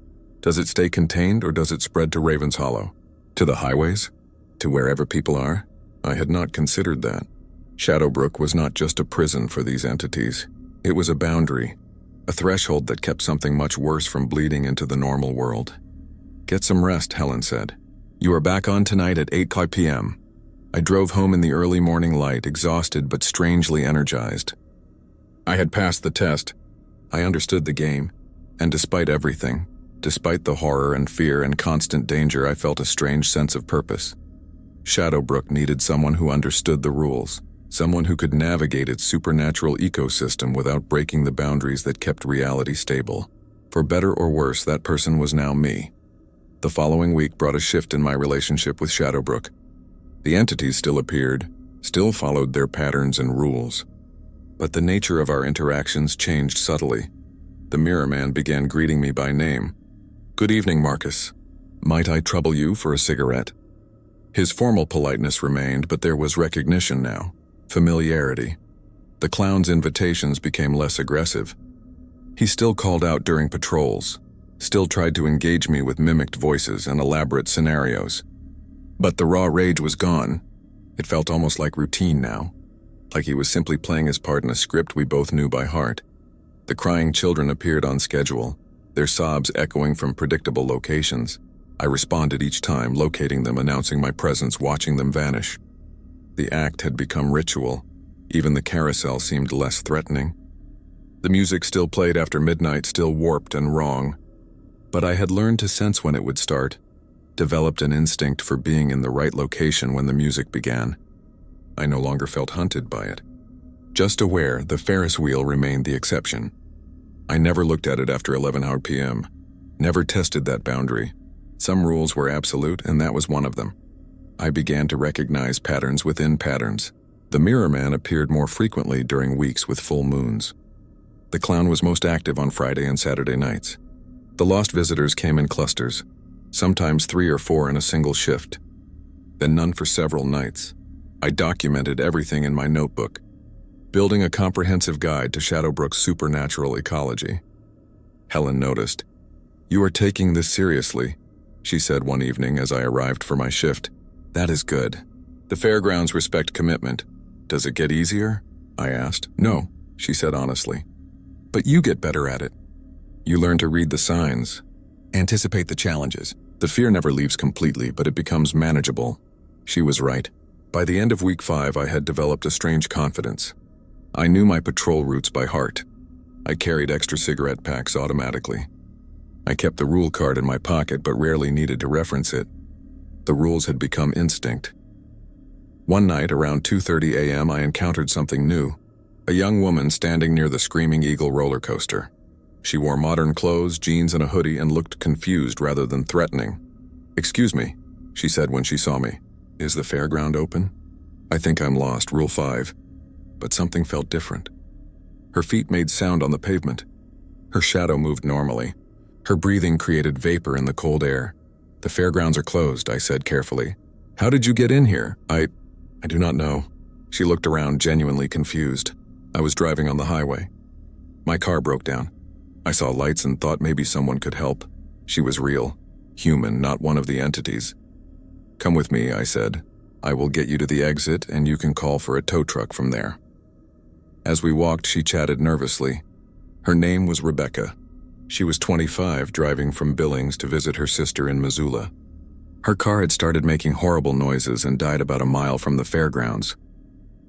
Does it stay contained or does it spread to Ravens Hollow? To the highways? To wherever people are?" I had not considered that. Shadowbrook was not just a prison for these entities. It was a boundary, a threshold that kept something much worse from bleeding into the normal world. "Get some rest," Helen said. "You are back on tonight at 8 p.m. I drove home in the early morning light, exhausted but strangely energized. I had passed the test. I understood the game. And despite everything, despite the horror and fear and constant danger, I felt a strange sense of purpose. Shadowbrook needed someone who understood the rules, someone who could navigate its supernatural ecosystem without breaking the boundaries that kept reality stable. For better or worse, that person was now me. The following week brought a shift in my relationship with Shadowbrook. The entities still appeared, still followed their patterns and rules. But the nature of our interactions changed subtly. The Mirror Man began greeting me by name. "Good evening, Marcus." "Might I trouble you for a cigarette?" His formal politeness remained, but there was recognition now, familiarity. The clown's invitations became less aggressive. He still called out during patrols, still tried to engage me with mimicked voices and elaborate scenarios. But the raw rage was gone. It felt almost like routine now, like he was simply playing his part in a script we both knew by heart. The crying children appeared on schedule, their sobs echoing from predictable locations. I responded each time, locating them, announcing my presence, watching them vanish. The act had become ritual. Even the carousel seemed less threatening. The music still played after midnight, still warped and wrong. But I had learned to sense when it would start, developed an instinct for being in the right location when the music began. I no longer felt hunted by it. Just aware, the Ferris wheel remained the exception. I never looked at it after 11 p.m., never tested that boundary. Some rules were absolute, and that was one of them. I began to recognize patterns within patterns. The Mirror Man appeared more frequently during weeks with full moons. The clown was most active on Friday and Saturday nights. The lost visitors came in clusters, sometimes 3 or 4 in a single shift, then none for several nights. I documented everything in my notebook, building a comprehensive guide to Shadowbrook's supernatural ecology. Helen noticed. "You are taking this seriously," she said one evening as I arrived for my shift. "That is good. The fairgrounds respect commitment. Does it get easier?" I asked. "No," she said honestly. "But you get better at it. You learn to read the signs, anticipate the challenges. The fear never leaves completely, but it becomes manageable." She was right. By the end of week 5, I had developed a strange confidence. I knew my patrol routes by heart. I carried extra cigarette packs automatically. I kept the rule card in my pocket but rarely needed to reference it. The rules had become instinct. One night around 2:30 a.m. I encountered something new. A young woman standing near the Screaming Eagle roller coaster. She wore modern clothes, jeans and a hoodie, and looked confused rather than threatening. "Excuse me," she said when she saw me. "Is the fairground open? I think I'm lost, Rule 5. But something felt different. Her feet made sound on the pavement. Her shadow moved normally. Her breathing created vapor in the cold air. "The fairgrounds are closed," I said carefully. "How did you get in here?" I do not know." She looked around, genuinely confused. I was driving on the highway. My car broke down. I saw lights and thought maybe someone could help. She was real, human, not one of the entities. "Come with me," I said. "I will get you to the exit and you can call for a tow truck from there." As we walked, she chatted nervously. Her name was Rebecca. She was 25, driving from Billings to visit her sister in Missoula. Her car had started making horrible noises and died about a mile from the fairgrounds.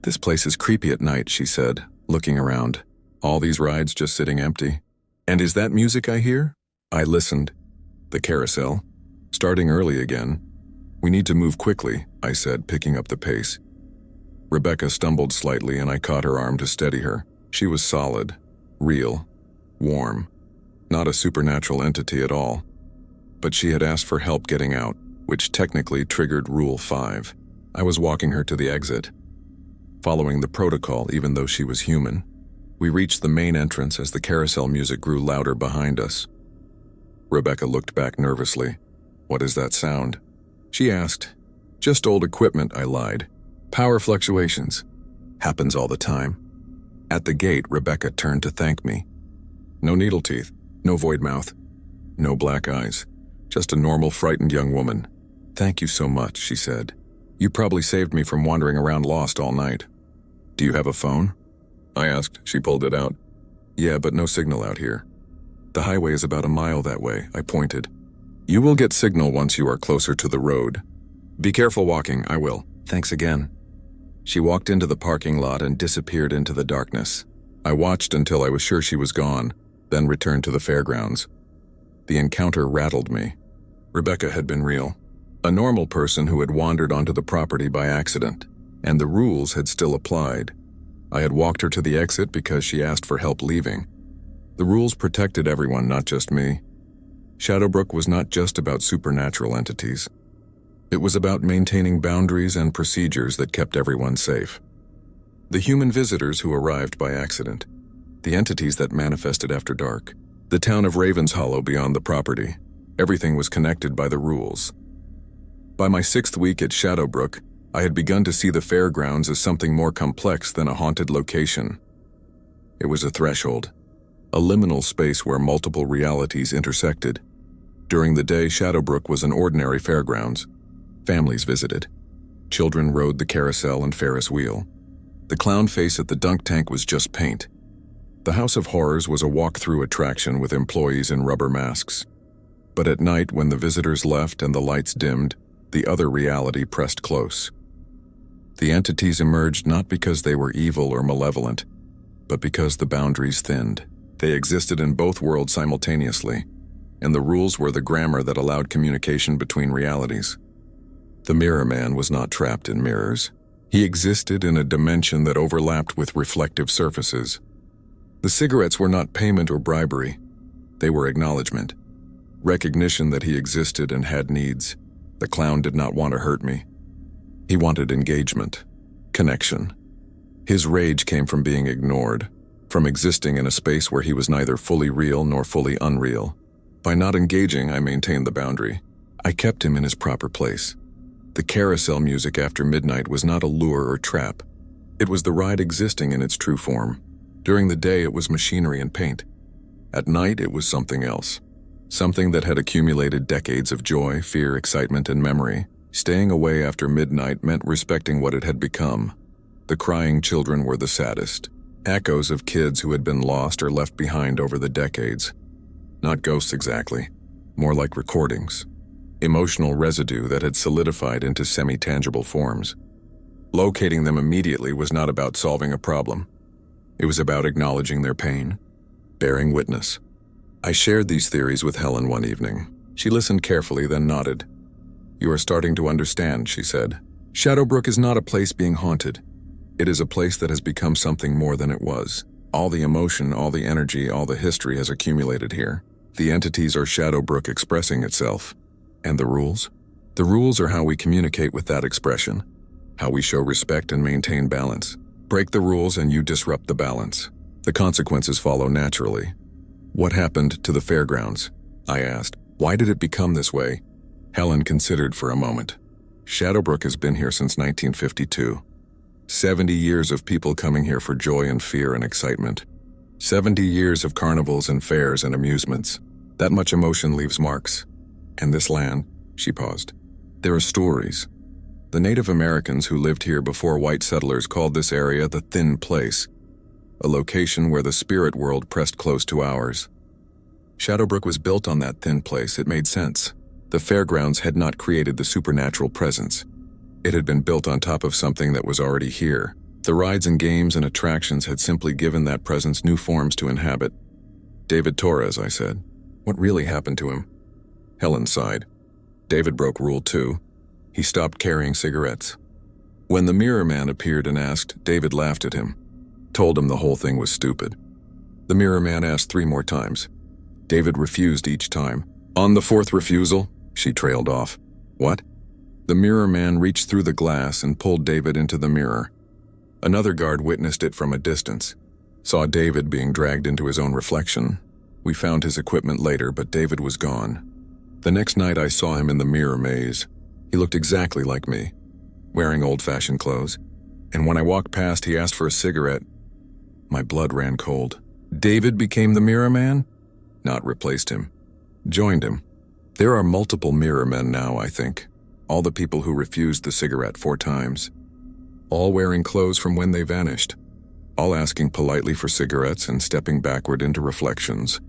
"This place is creepy at night," she said, looking around. "All these rides just sitting empty. And is that music I hear?" I listened. "The carousel. Starting early again. We need to move quickly," I said, picking up the pace. Rebecca stumbled slightly and I caught her arm to steady her. She was solid, real, warm. Not a supernatural entity at all. But she had asked for help getting out, which technically triggered Rule 5. I was walking her to the exit, following the protocol even though she was human. We reached the main entrance as the carousel music grew louder behind us. Rebecca looked back nervously. "What is that sound?" she asked. "Just old equipment," I lied. "Power fluctuations. Happens all the time." At the gate, Rebecca turned to thank me. No needle teeth, no void mouth, no black eyes. Just a normal, frightened young woman. "Thank you so much," she said. "You probably saved me from wandering around lost all night." "Do you have a phone?" I asked. She pulled it out. "Yeah, but no signal out here. The highway is about a mile that way," I pointed. "You will get signal once you are closer to the road. Be careful walking." "I will. Thanks again." She walked into the parking lot and disappeared into the darkness. I watched until I was sure she was gone, then returned to the fairgrounds. The encounter rattled me. Rebecca had been real. A normal person who had wandered onto the property by accident, and the rules had still applied. I had walked her to the exit because she asked for help leaving. The rules protected everyone, not just me. Shadowbrook was not just about supernatural entities. It was about maintaining boundaries and procedures that kept everyone safe. The human visitors who arrived by accident, the entities that manifested after dark, the town of Ravens Hollow beyond the property, Everything was connected by the rules. By my 6th week at Shadowbrook, I had begun to see the Fairgrounds as something more complex than a haunted location. It was a threshold, a liminal space where multiple realities intersected. During the day, Shadowbrook was an ordinary fairgrounds. Families visited. Children rode the carousel and Ferris wheel. The clown face at the dunk tank was just paint. The House of Horrors was a walk-through attraction with employees in rubber masks. But at night, when the visitors left and the lights dimmed, the other reality pressed close. The entities emerged not because they were evil or malevolent, but because the boundaries thinned. They existed in both worlds simultaneously, and the rules were the grammar that allowed communication between realities. The Mirror Man was not trapped in mirrors. He existed in a dimension that overlapped with reflective surfaces. The cigarettes were not payment or bribery. They were acknowledgement. Recognition that he existed and had needs. The clown did not want to hurt me. He wanted engagement, connection. His rage came from being ignored, from existing in a space where he was neither fully real nor fully unreal. By not engaging, I maintained the boundary. I kept him in his proper place. The carousel music after midnight was not a lure or trap. It was the ride existing in its true form. During the day, it was machinery and paint. At night, it was something else. Something that had accumulated decades of joy, fear, excitement, and memory. Staying away after midnight meant respecting what it had become. The crying children were the saddest. Echoes of kids who had been lost or left behind over the decades. Not ghosts exactly, more like recordings. Emotional residue that had solidified into semi-tangible forms. Locating them immediately was not about solving a problem. It was about acknowledging their pain, bearing witness. I shared these theories with Helen one evening. She listened carefully, then nodded. "You are starting to understand," she said. "Shadowbrook is not a place being haunted. It is a place that has become something more than it was. All the emotion, all the energy, all the history has accumulated here. The entities are Shadowbrook expressing itself. And the rules? The rules are how we communicate with that expression, how we show respect and maintain balance. Break the rules and you disrupt the balance. The consequences follow naturally." "What happened to the fairgrounds?" I asked. "Why did it become this way?" Helen considered for a moment. "Shadowbrook has been here since 1952. 70 years of people coming here for joy and fear and excitement. 70 years of carnivals and fairs and amusements. That much emotion leaves marks. And this land," she paused, "there are stories. The Native Americans who lived here before white settlers called this area the Thin Place, a location where the spirit world pressed close to ours. Shadowbrook was built on that thin place. It made sense. The fairgrounds had not created the supernatural presence. It had been built on top of something that was already here. The rides and games and attractions had simply given that presence new forms to inhabit." "David Torres," I said. "What really happened to him?" Helen sighed. "David broke Rule 2. He stopped carrying cigarettes. When the Mirror Man appeared and asked, David laughed at him, told him the whole thing was stupid. The Mirror Man asked 3 more times. David refused each time. On the 4th refusal, she trailed off. What? The Mirror Man reached through the glass and pulled David into the mirror. Another guard witnessed it from a distance, saw David being dragged into his own reflection. We found his equipment later, but David was gone. The next night I saw him in the mirror maze. He looked exactly like me, wearing old-fashioned clothes, and when I walked past, he asked for a cigarette. My blood ran cold. David became the Mirror Man? Not replaced him. Joined him. There are multiple Mirror Men now, I think. All the people who refused the cigarette 4 times. All wearing clothes from when they vanished. All asking politely for cigarettes and stepping backward into reflections.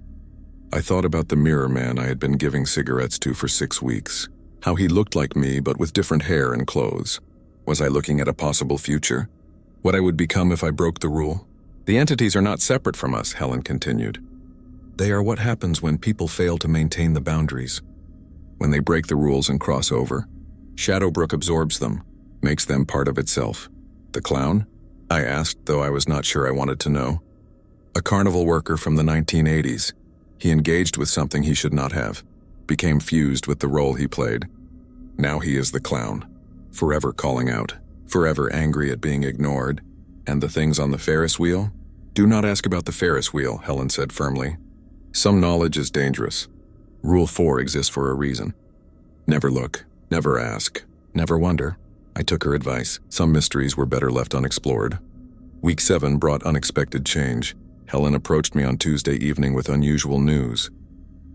I thought about the Mirror Man I had been giving cigarettes to for 6 weeks. How he looked like me, but with different hair and clothes. Was I looking at a possible future? What I would become if I broke the rule? The entities are not separate from us, Helen continued. They are what happens when people fail to maintain the boundaries. When they break the rules and cross over, Shadowbrook absorbs them, makes them part of itself. The clown? I asked, though I was not sure I wanted to know. A carnival worker from the 1980s. He engaged with something he should not have, became fused with the role he played. Now he is the clown, forever calling out, forever angry at being ignored. And the things on the Ferris wheel? Do not ask about the Ferris wheel, Helen said firmly. Some knowledge is dangerous. Rule 4 exists for a reason. Never look, never ask, never wonder. I took her advice. Some mysteries were better left unexplored. Week 7 brought unexpected change. Helen approached me on Tuesday evening with unusual news.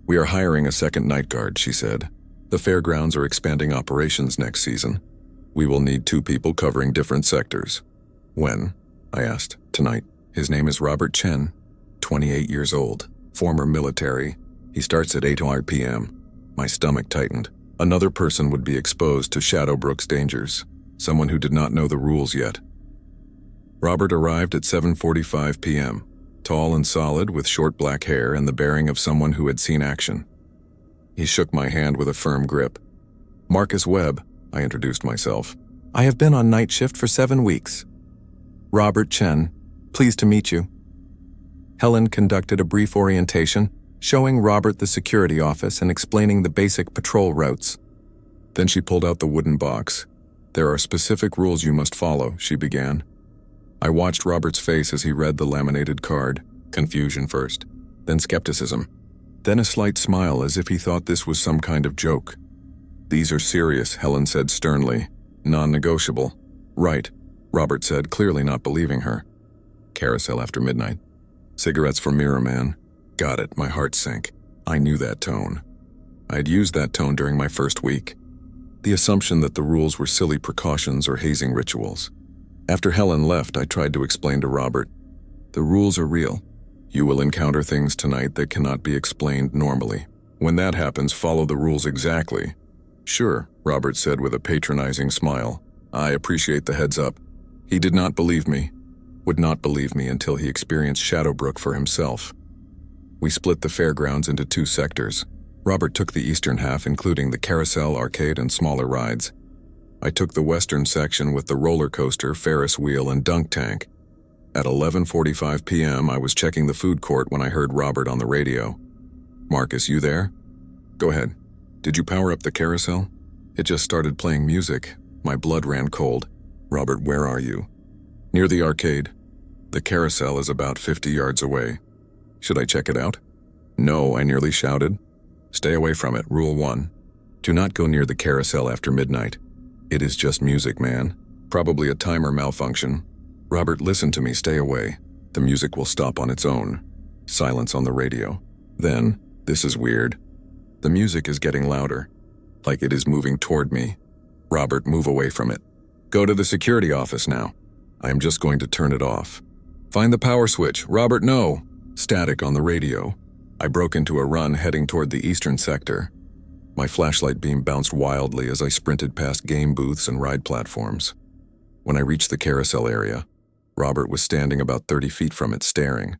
"We are hiring a second night guard," she said. "The fairgrounds are expanding operations next season. We will need 2 people covering different sectors." "When?" I asked. "Tonight." His name is Robert Chen, 28 years old, former military. He starts at 8 p.m. My stomach tightened. Another person would be exposed to Shadowbrook's dangers, someone who did not know the rules yet. Robert arrived at 7:45 p.m., tall and solid with short black hair and the bearing of someone who had seen action. He shook my hand with a firm grip. "Marcus Webb," I introduced myself. "I have been on night shift for 7 weeks. Robert Chen, pleased to meet you." Helen conducted a brief orientation, showing Robert the security office and explaining the basic patrol routes. Then she pulled out the wooden box. "There are specific rules you must follow," she began. I watched Robert's face as he read the laminated card. Confusion first, then skepticism, then a slight smile as if he thought this was some kind of joke. "These are serious," Helen said sternly. "Non-negotiable." "Right," Robert said, clearly not believing her. "Carousel after midnight. Cigarettes for Mirror Man." Got it, my heart sank. I knew that tone. I had used that tone during my first week. The assumption that the rules were silly precautions or hazing rituals. After Helen left, I tried to explain to Robert. "The rules are real. You will encounter things tonight that cannot be explained normally. When that happens, follow the rules exactly." "Sure," Robert said with a patronizing smile. "I appreciate the heads up." He did not believe me. Would not believe me until he experienced Shadowbrook for himself. We split the fairgrounds into 2 sectors. Robert took the eastern half, including the carousel, arcade, and smaller rides. I took the western section with the roller coaster, Ferris wheel, and dunk tank. At 11:45 p.m., I was checking the food court when I heard Robert on the radio. "Marcus, you there?" "Go ahead. Did you power up the carousel?" "It just started playing music." My blood ran cold. "Robert, where are you?" "Near the arcade. The carousel is about 50 yards away." "Should I check it out?" "No," I nearly shouted. "Stay away from it. Rule 1. Do not go near the carousel after midnight. It is just music, man. Probably a timer malfunction." "Robert, listen to me. Stay away. The music will stop on its own." Silence on the radio. Then, this is weird. The music is getting louder, like it is moving toward me. "Robert, move away from it. Go to the security office now." "I am just going to turn it off." "Find the power switch. Robert, no." Static on the radio. I broke into a run heading toward the eastern sector. My flashlight beam bounced wildly as I sprinted past game booths and ride platforms. When I reached the carousel area, Robert was standing about 30 feet from it, staring.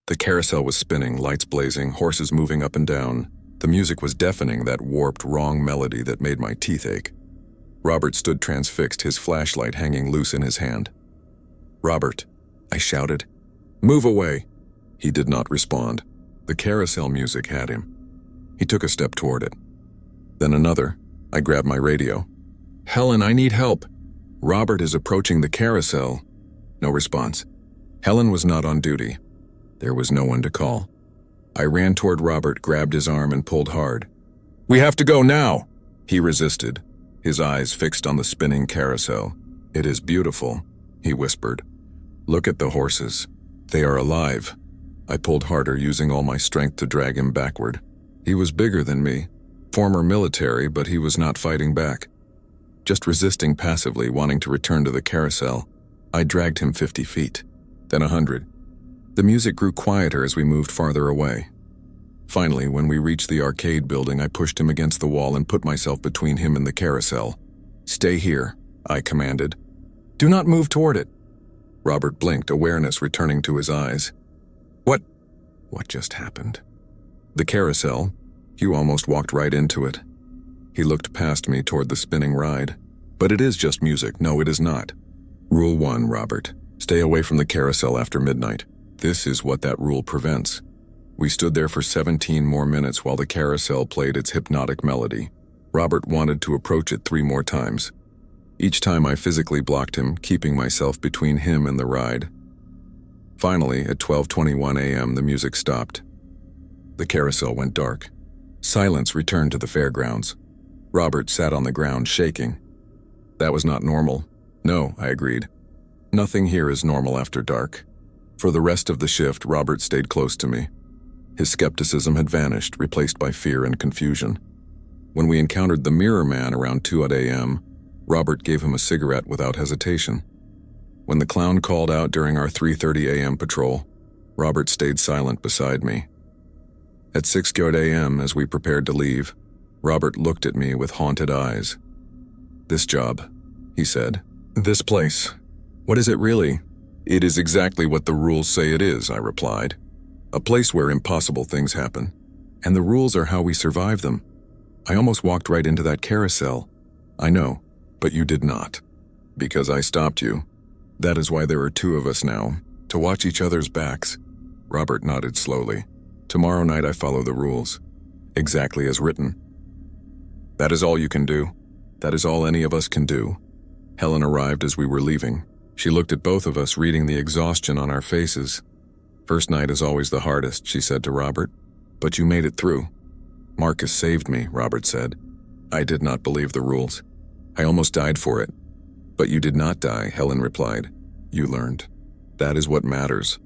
The carousel was spinning, lights blazing, horses moving up and down. The music was deafening, that warped, wrong melody that made my teeth ache. Robert stood transfixed, his flashlight hanging loose in his hand. "Robert," I shouted. "Move away." He did not respond. The carousel music had him. He took a step toward it. Then another. I grabbed my radio. "Helen, I need help." "Robert is approaching the carousel." No response. Helen was not on duty. There was no one to call. I ran toward Robert, grabbed his arm, and pulled hard. "We have to go now!" He resisted, his eyes fixed on the spinning carousel. "It is beautiful," he whispered. "Look at the horses. They are alive." I pulled harder, using all my strength to drag him backward. He was bigger than me, former military, but he was not fighting back. Just resisting passively, wanting to return to the carousel. I dragged him 50 feet, then 100. The music grew quieter as we moved farther away. Finally, when we reached the arcade building, I pushed him against the wall and put myself between him and the carousel. "Stay here," I commanded. "Do not move toward it." Robert blinked, awareness returning to his eyes. What just happened? The carousel. You almost walked right into it. He looked past me toward the spinning ride. "But it is just music." "No, it is not." Rule 1, Robert. Stay away from the carousel after midnight. This is what that rule prevents. We stood there for 17 more minutes while the carousel played its hypnotic melody. Robert wanted to approach it 3 more times. Each time I physically blocked him, keeping myself between him and the ride. Finally, at 12:21 a.m., the music stopped. The carousel went dark. Silence returned to the fairgrounds. Robert sat on the ground, shaking. That was not normal. No, I agreed. Nothing here is normal after dark. For the rest of the shift, Robert stayed close to me. His skepticism had vanished, replaced by fear and confusion. When we encountered the Mirror Man around 2 a.m., Robert gave him a cigarette without hesitation. When the clown called out during our 3:30 a.m. patrol, Robert stayed silent beside me. At 6 a.m., as we prepared to leave, Robert looked at me with haunted eyes. "This job," he said. "This place. What is it really?" "It is exactly what the rules say it is," I replied. "A place where impossible things happen. And the rules are how we survive them. I almost walked right into that carousel." "I know, but you did not. Because I stopped you. That is why there are two of us now, to watch each other's backs." Robert nodded slowly. "Tomorrow night I follow the rules. Exactly as written." "That is all you can do. That is all any of us can do." Helen arrived as we were leaving. She looked at both of us, reading the exhaustion on our faces. "First night is always the hardest," she said to Robert. "But you made it through." "Marcus saved me," Robert said. "I did not believe the rules. I almost died for it." "But you did not die," Helen replied. "You learned. That is what matters."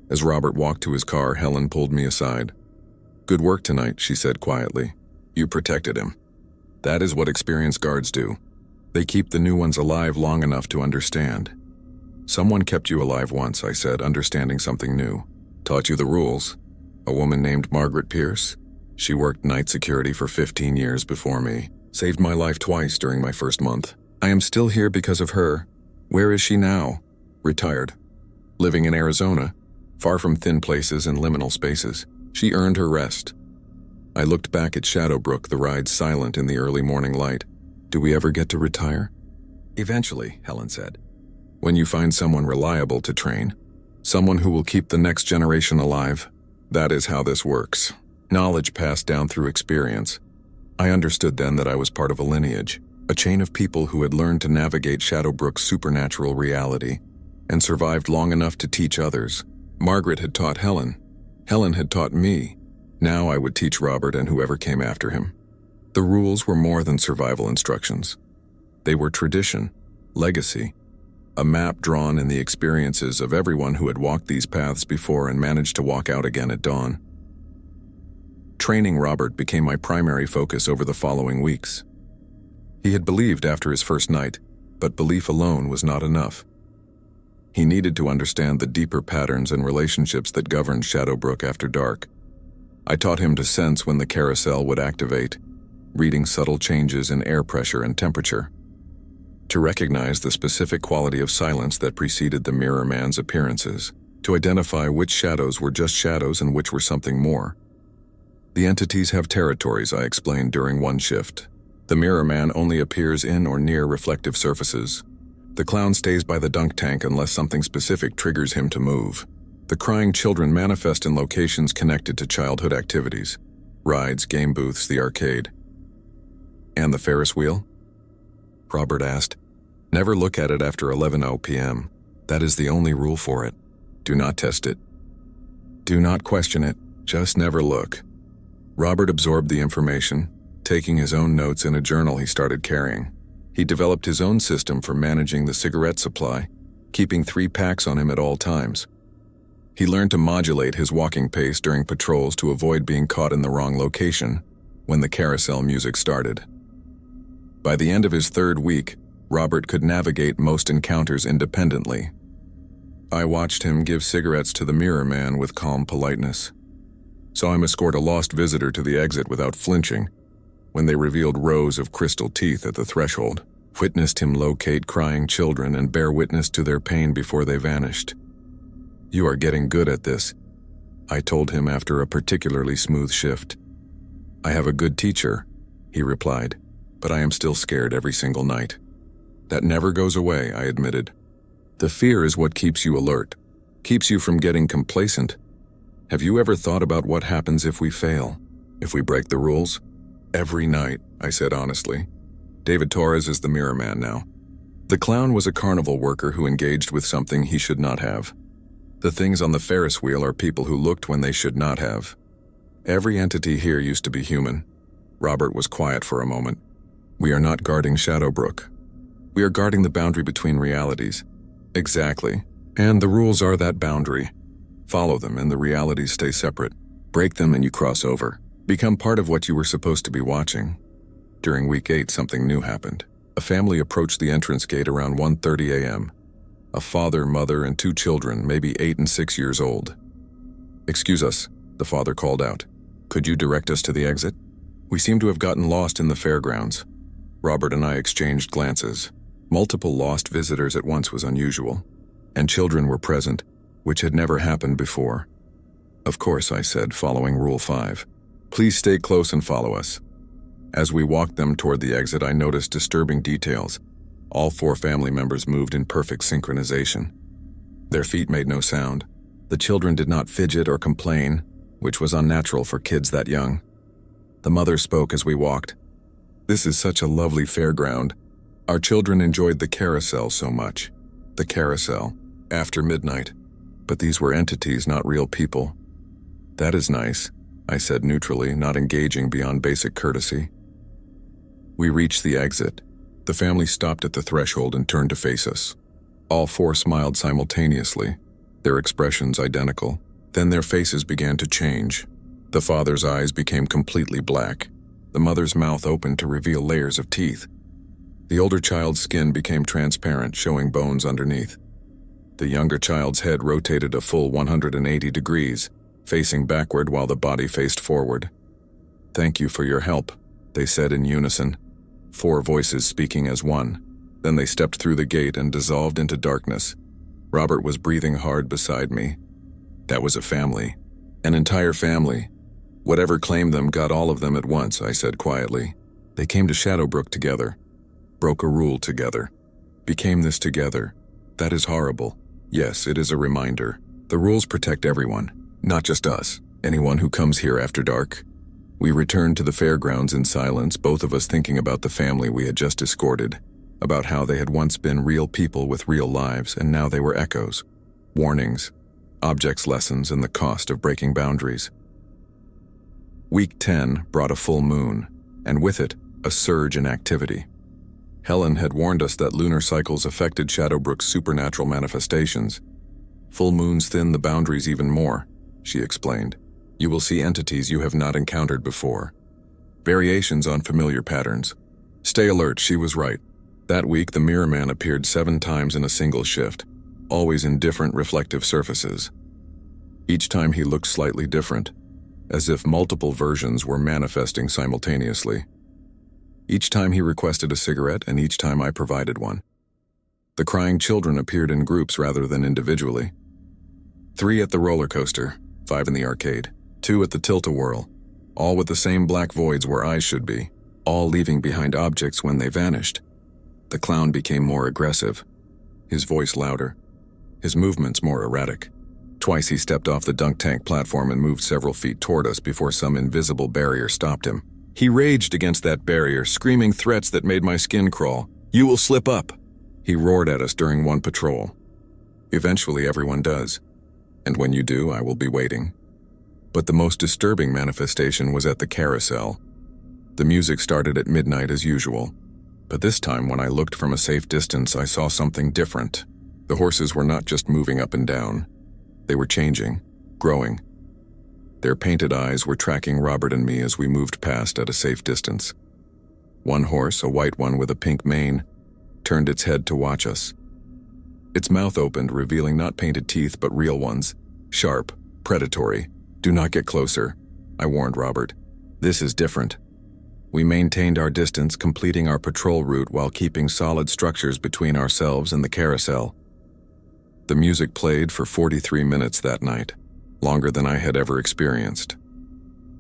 As Robert walked to his car, Helen pulled me aside. "Good work tonight," she said quietly. "You protected him. That is what experienced guards do. They keep the new ones alive long enough to understand." "Someone kept you alive once," I said, understanding something new. "Taught you the rules. A woman named Margaret Pierce. She worked night security for 15 years before me. Saved my life twice during my first month. I am still here because of her." "Where is she now?" "Retired. Living in Arizona, far from thin places and liminal spaces. She earned her rest." I looked back at Shadowbrook, the ride silent in the early morning light. "Do we ever get to retire?" "Eventually," Helen said. "When you find someone reliable to train. Someone who will keep the next generation alive. That is how this works. Knowledge passed down through experience." I understood then that I was part of a lineage, a chain of people who had learned to navigate Shadowbrook's supernatural reality and survived long enough to teach others. Margaret had taught Helen. Helen had taught me. Now I would teach Robert and whoever came after him. The rules were more than survival instructions. They were tradition, legacy, a map drawn in the experiences of everyone who had walked these paths before and managed to walk out again at dawn. Training Robert became my primary focus over the following weeks. He had believed after his first night, but belief alone was not enough. He needed to understand the deeper patterns and relationships that governed Shadowbrook after dark. I taught him to sense when the carousel would activate, reading subtle changes in air pressure and temperature. To recognize the specific quality of silence that preceded the Mirror Man's appearances, to identify which shadows were just shadows and which were something more. The entities have territories, I explained during one shift. The Mirror Man only appears in or near reflective surfaces. The clown stays by the dunk tank unless something specific triggers him to move. The crying children manifest in locations connected to childhood activities, rides, game booths, the arcade. "And the Ferris wheel?" Robert asked. "Never look at it after 11 p.m. That is the only rule for it. Do not test it. Do not question it. Just never look." Robert absorbed the information, taking his own notes in a journal he started carrying. He developed his own system for managing the cigarette supply, keeping 3 packs on him at all times. He learned to modulate his walking pace during patrols to avoid being caught in the wrong location when the carousel music started. By the end of his 3rd week, Robert could navigate most encounters independently. I watched him give cigarettes to the Mirror Man with calm politeness. Saw him escort a lost visitor to the exit without flinching when they revealed rows of crystal teeth at the threshold. Witnessed him locate crying children and bear witness to their pain before they vanished. "You are getting good at this," I told him after a particularly smooth shift. "I have a good teacher," he replied, "but I am still scared every single night." "That never goes away," I admitted. "The fear is what keeps you alert, keeps you from getting complacent. Have you ever thought about what happens if we fail, if we break the rules?" "Every night," I said honestly. David Torres is the Mirror Man now. The clown was a carnival worker who engaged with something he should not have. The things on the Ferris wheel are people who looked when they should not have. Every entity here used to be human. Robert was quiet for a moment. We are not guarding Shadowbrook. We are guarding the boundary between realities. Exactly. And the rules are that boundary. Follow them and the realities stay separate. Break them and you cross over. Become part of what you were supposed to be watching. During week 8, something new happened. A family approached the entrance gate around 1:30 a.m. A father, mother, and 2 children, maybe 8 and 6 years old. "Excuse us," the father called out. "Could you direct us to the exit? We seem to have gotten lost in the fairgrounds." Robert and I exchanged glances. Multiple lost visitors at once was unusual, and children were present, which had never happened before. "Of course," I said, following Rule 5. "Please stay close and follow us." As we walked them toward the exit, I noticed disturbing details. All 4 family members moved in perfect synchronization. Their feet made no sound. The children did not fidget or complain, which was unnatural for kids that young. The mother spoke as we walked. "This is such a lovely fairground. Our children enjoyed the carousel so much." The carousel, after midnight. But these were entities, not real people. "That is nice," I said neutrally, not engaging beyond basic courtesy. We reached the exit. The family stopped at the threshold and turned to face us. All 4 smiled simultaneously, their expressions identical. Then their faces began to change. The father's eyes became completely black. The mother's mouth opened to reveal layers of teeth. The older child's skin became transparent, showing bones underneath. The younger child's head rotated a full 180 degrees, facing backward while the body faced forward. "Thank you for your help," they said in unison, 4 voices speaking as one. Then they stepped through the gate and dissolved into darkness. Robert was breathing hard beside me. That was a family. An entire family. Whatever claimed them got all of them at once, I said quietly. They came to Shadowbrook together. Broke a rule together. Became this together. That is horrible. Yes, it is a reminder. The rules protect everyone, not just us. Anyone who comes here after dark. We returned to the fairgrounds in silence, both of us thinking about the family we had just escorted, about how they had once been real people with real lives, and now they were echoes, warnings, objects lessons, and the cost of breaking boundaries. Week 10 brought a full moon, and with it, a surge in activity. Helen had warned us that lunar cycles affected Shadowbrook's supernatural manifestations. Full moons thin the boundaries even more, she explained. You will see entities you have not encountered before. Variations on familiar patterns. Stay alert, she was right. That week, the Mirror Man appeared 7 times in a single shift, always in different reflective surfaces. Each time he looked slightly different, as if multiple versions were manifesting simultaneously. Each time he requested a cigarette, and each time I provided one. The crying children appeared in groups rather than individually. 3 at the roller coaster, 5 in the arcade, 2 at the tilt-a-whirl, all with the same black voids where eyes should be, all leaving behind objects when they vanished. The clown became more aggressive, his voice louder, his movements more erratic. Twice he stepped off the dunk tank platform and moved several feet toward us before some invisible barrier stopped him. He raged against that barrier, screaming threats that made my skin crawl. "You will slip up!" He roared at us during one patrol. Eventually everyone does, and when you do, I will be waiting. But the most disturbing manifestation was at the carousel. The music started at midnight as usual, but this time when I looked from a safe distance, I saw something different. The horses were not just moving up and down. They were changing, growing. Their painted eyes were tracking Robert and me as we moved past at a safe distance. One horse, a white one with a pink mane, turned its head to watch us. Its mouth opened, revealing not painted teeth but real ones, sharp, predatory. "Do not get closer," I warned Robert. "This is different." We maintained our distance, completing our patrol route while keeping solid structures between ourselves and the carousel. The music played for 43 minutes that night, longer than I had ever experienced.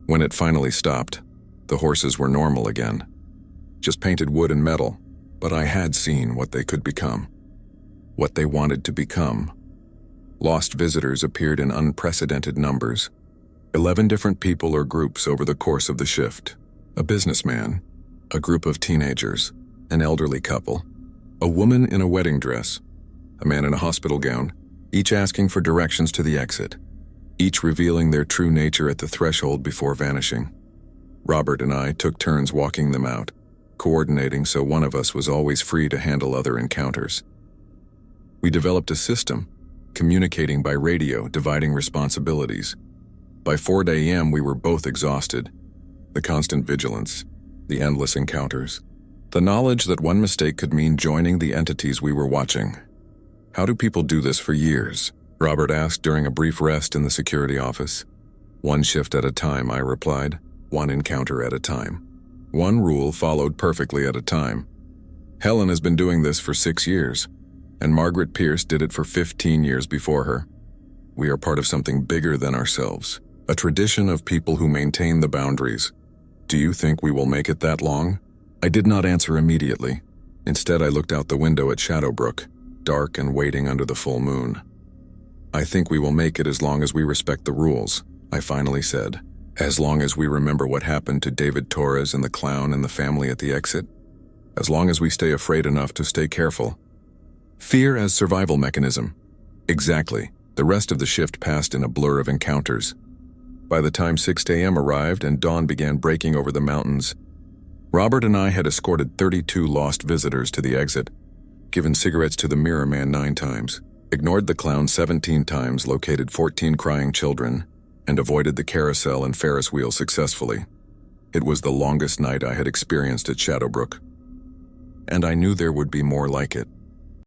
When it finally stopped, the horses were normal again. Just painted wood and metal, but I had seen what they could become. What they wanted to become. Lost visitors appeared in unprecedented numbers. 11 different people or groups over the course of the shift. A businessman, a group of teenagers, an elderly couple, a woman in a wedding dress, a man in a hospital gown, each asking for directions to the exit. each revealing their true nature at the threshold before vanishing. Robert and I took turns walking them out, coordinating so one of us was always free to handle other encounters. We developed a system, communicating by radio, dividing responsibilities. By 4 a.m. we were both exhausted. The constant vigilance, the endless encounters, the knowledge that one mistake could mean joining the entities we were watching. How do people do this for years? Robert asked during a brief rest in the security office. One shift at a time, I replied. One encounter at a time. One rule followed perfectly at a time. Helen has been doing this for 6 years, and Margaret Pierce did it for 15 years before her. We are part of something bigger than ourselves, a tradition of people who maintain the boundaries. Do you think we will make it that long? I did not answer immediately. Instead, I looked out the window at Shadowbrook, dark and waiting under the full moon. I think we will make it as long as we respect the rules, I finally said. As long as we remember what happened to David Torres and the clown and the family at the exit. As long as we stay afraid enough to stay careful. Fear as survival mechanism. Exactly. The rest of the shift passed in a blur of encounters. By the time 6 a.m. arrived and dawn began breaking over the mountains, Robert and I had escorted 32 lost visitors to the exit, given cigarettes to the Mirror Man 9 times, ignored the clown 17 times, located 14 crying children, and avoided the carousel and Ferris wheel successfully. It was the longest night I had experienced at Shadowbrook. And I knew there would be more like it.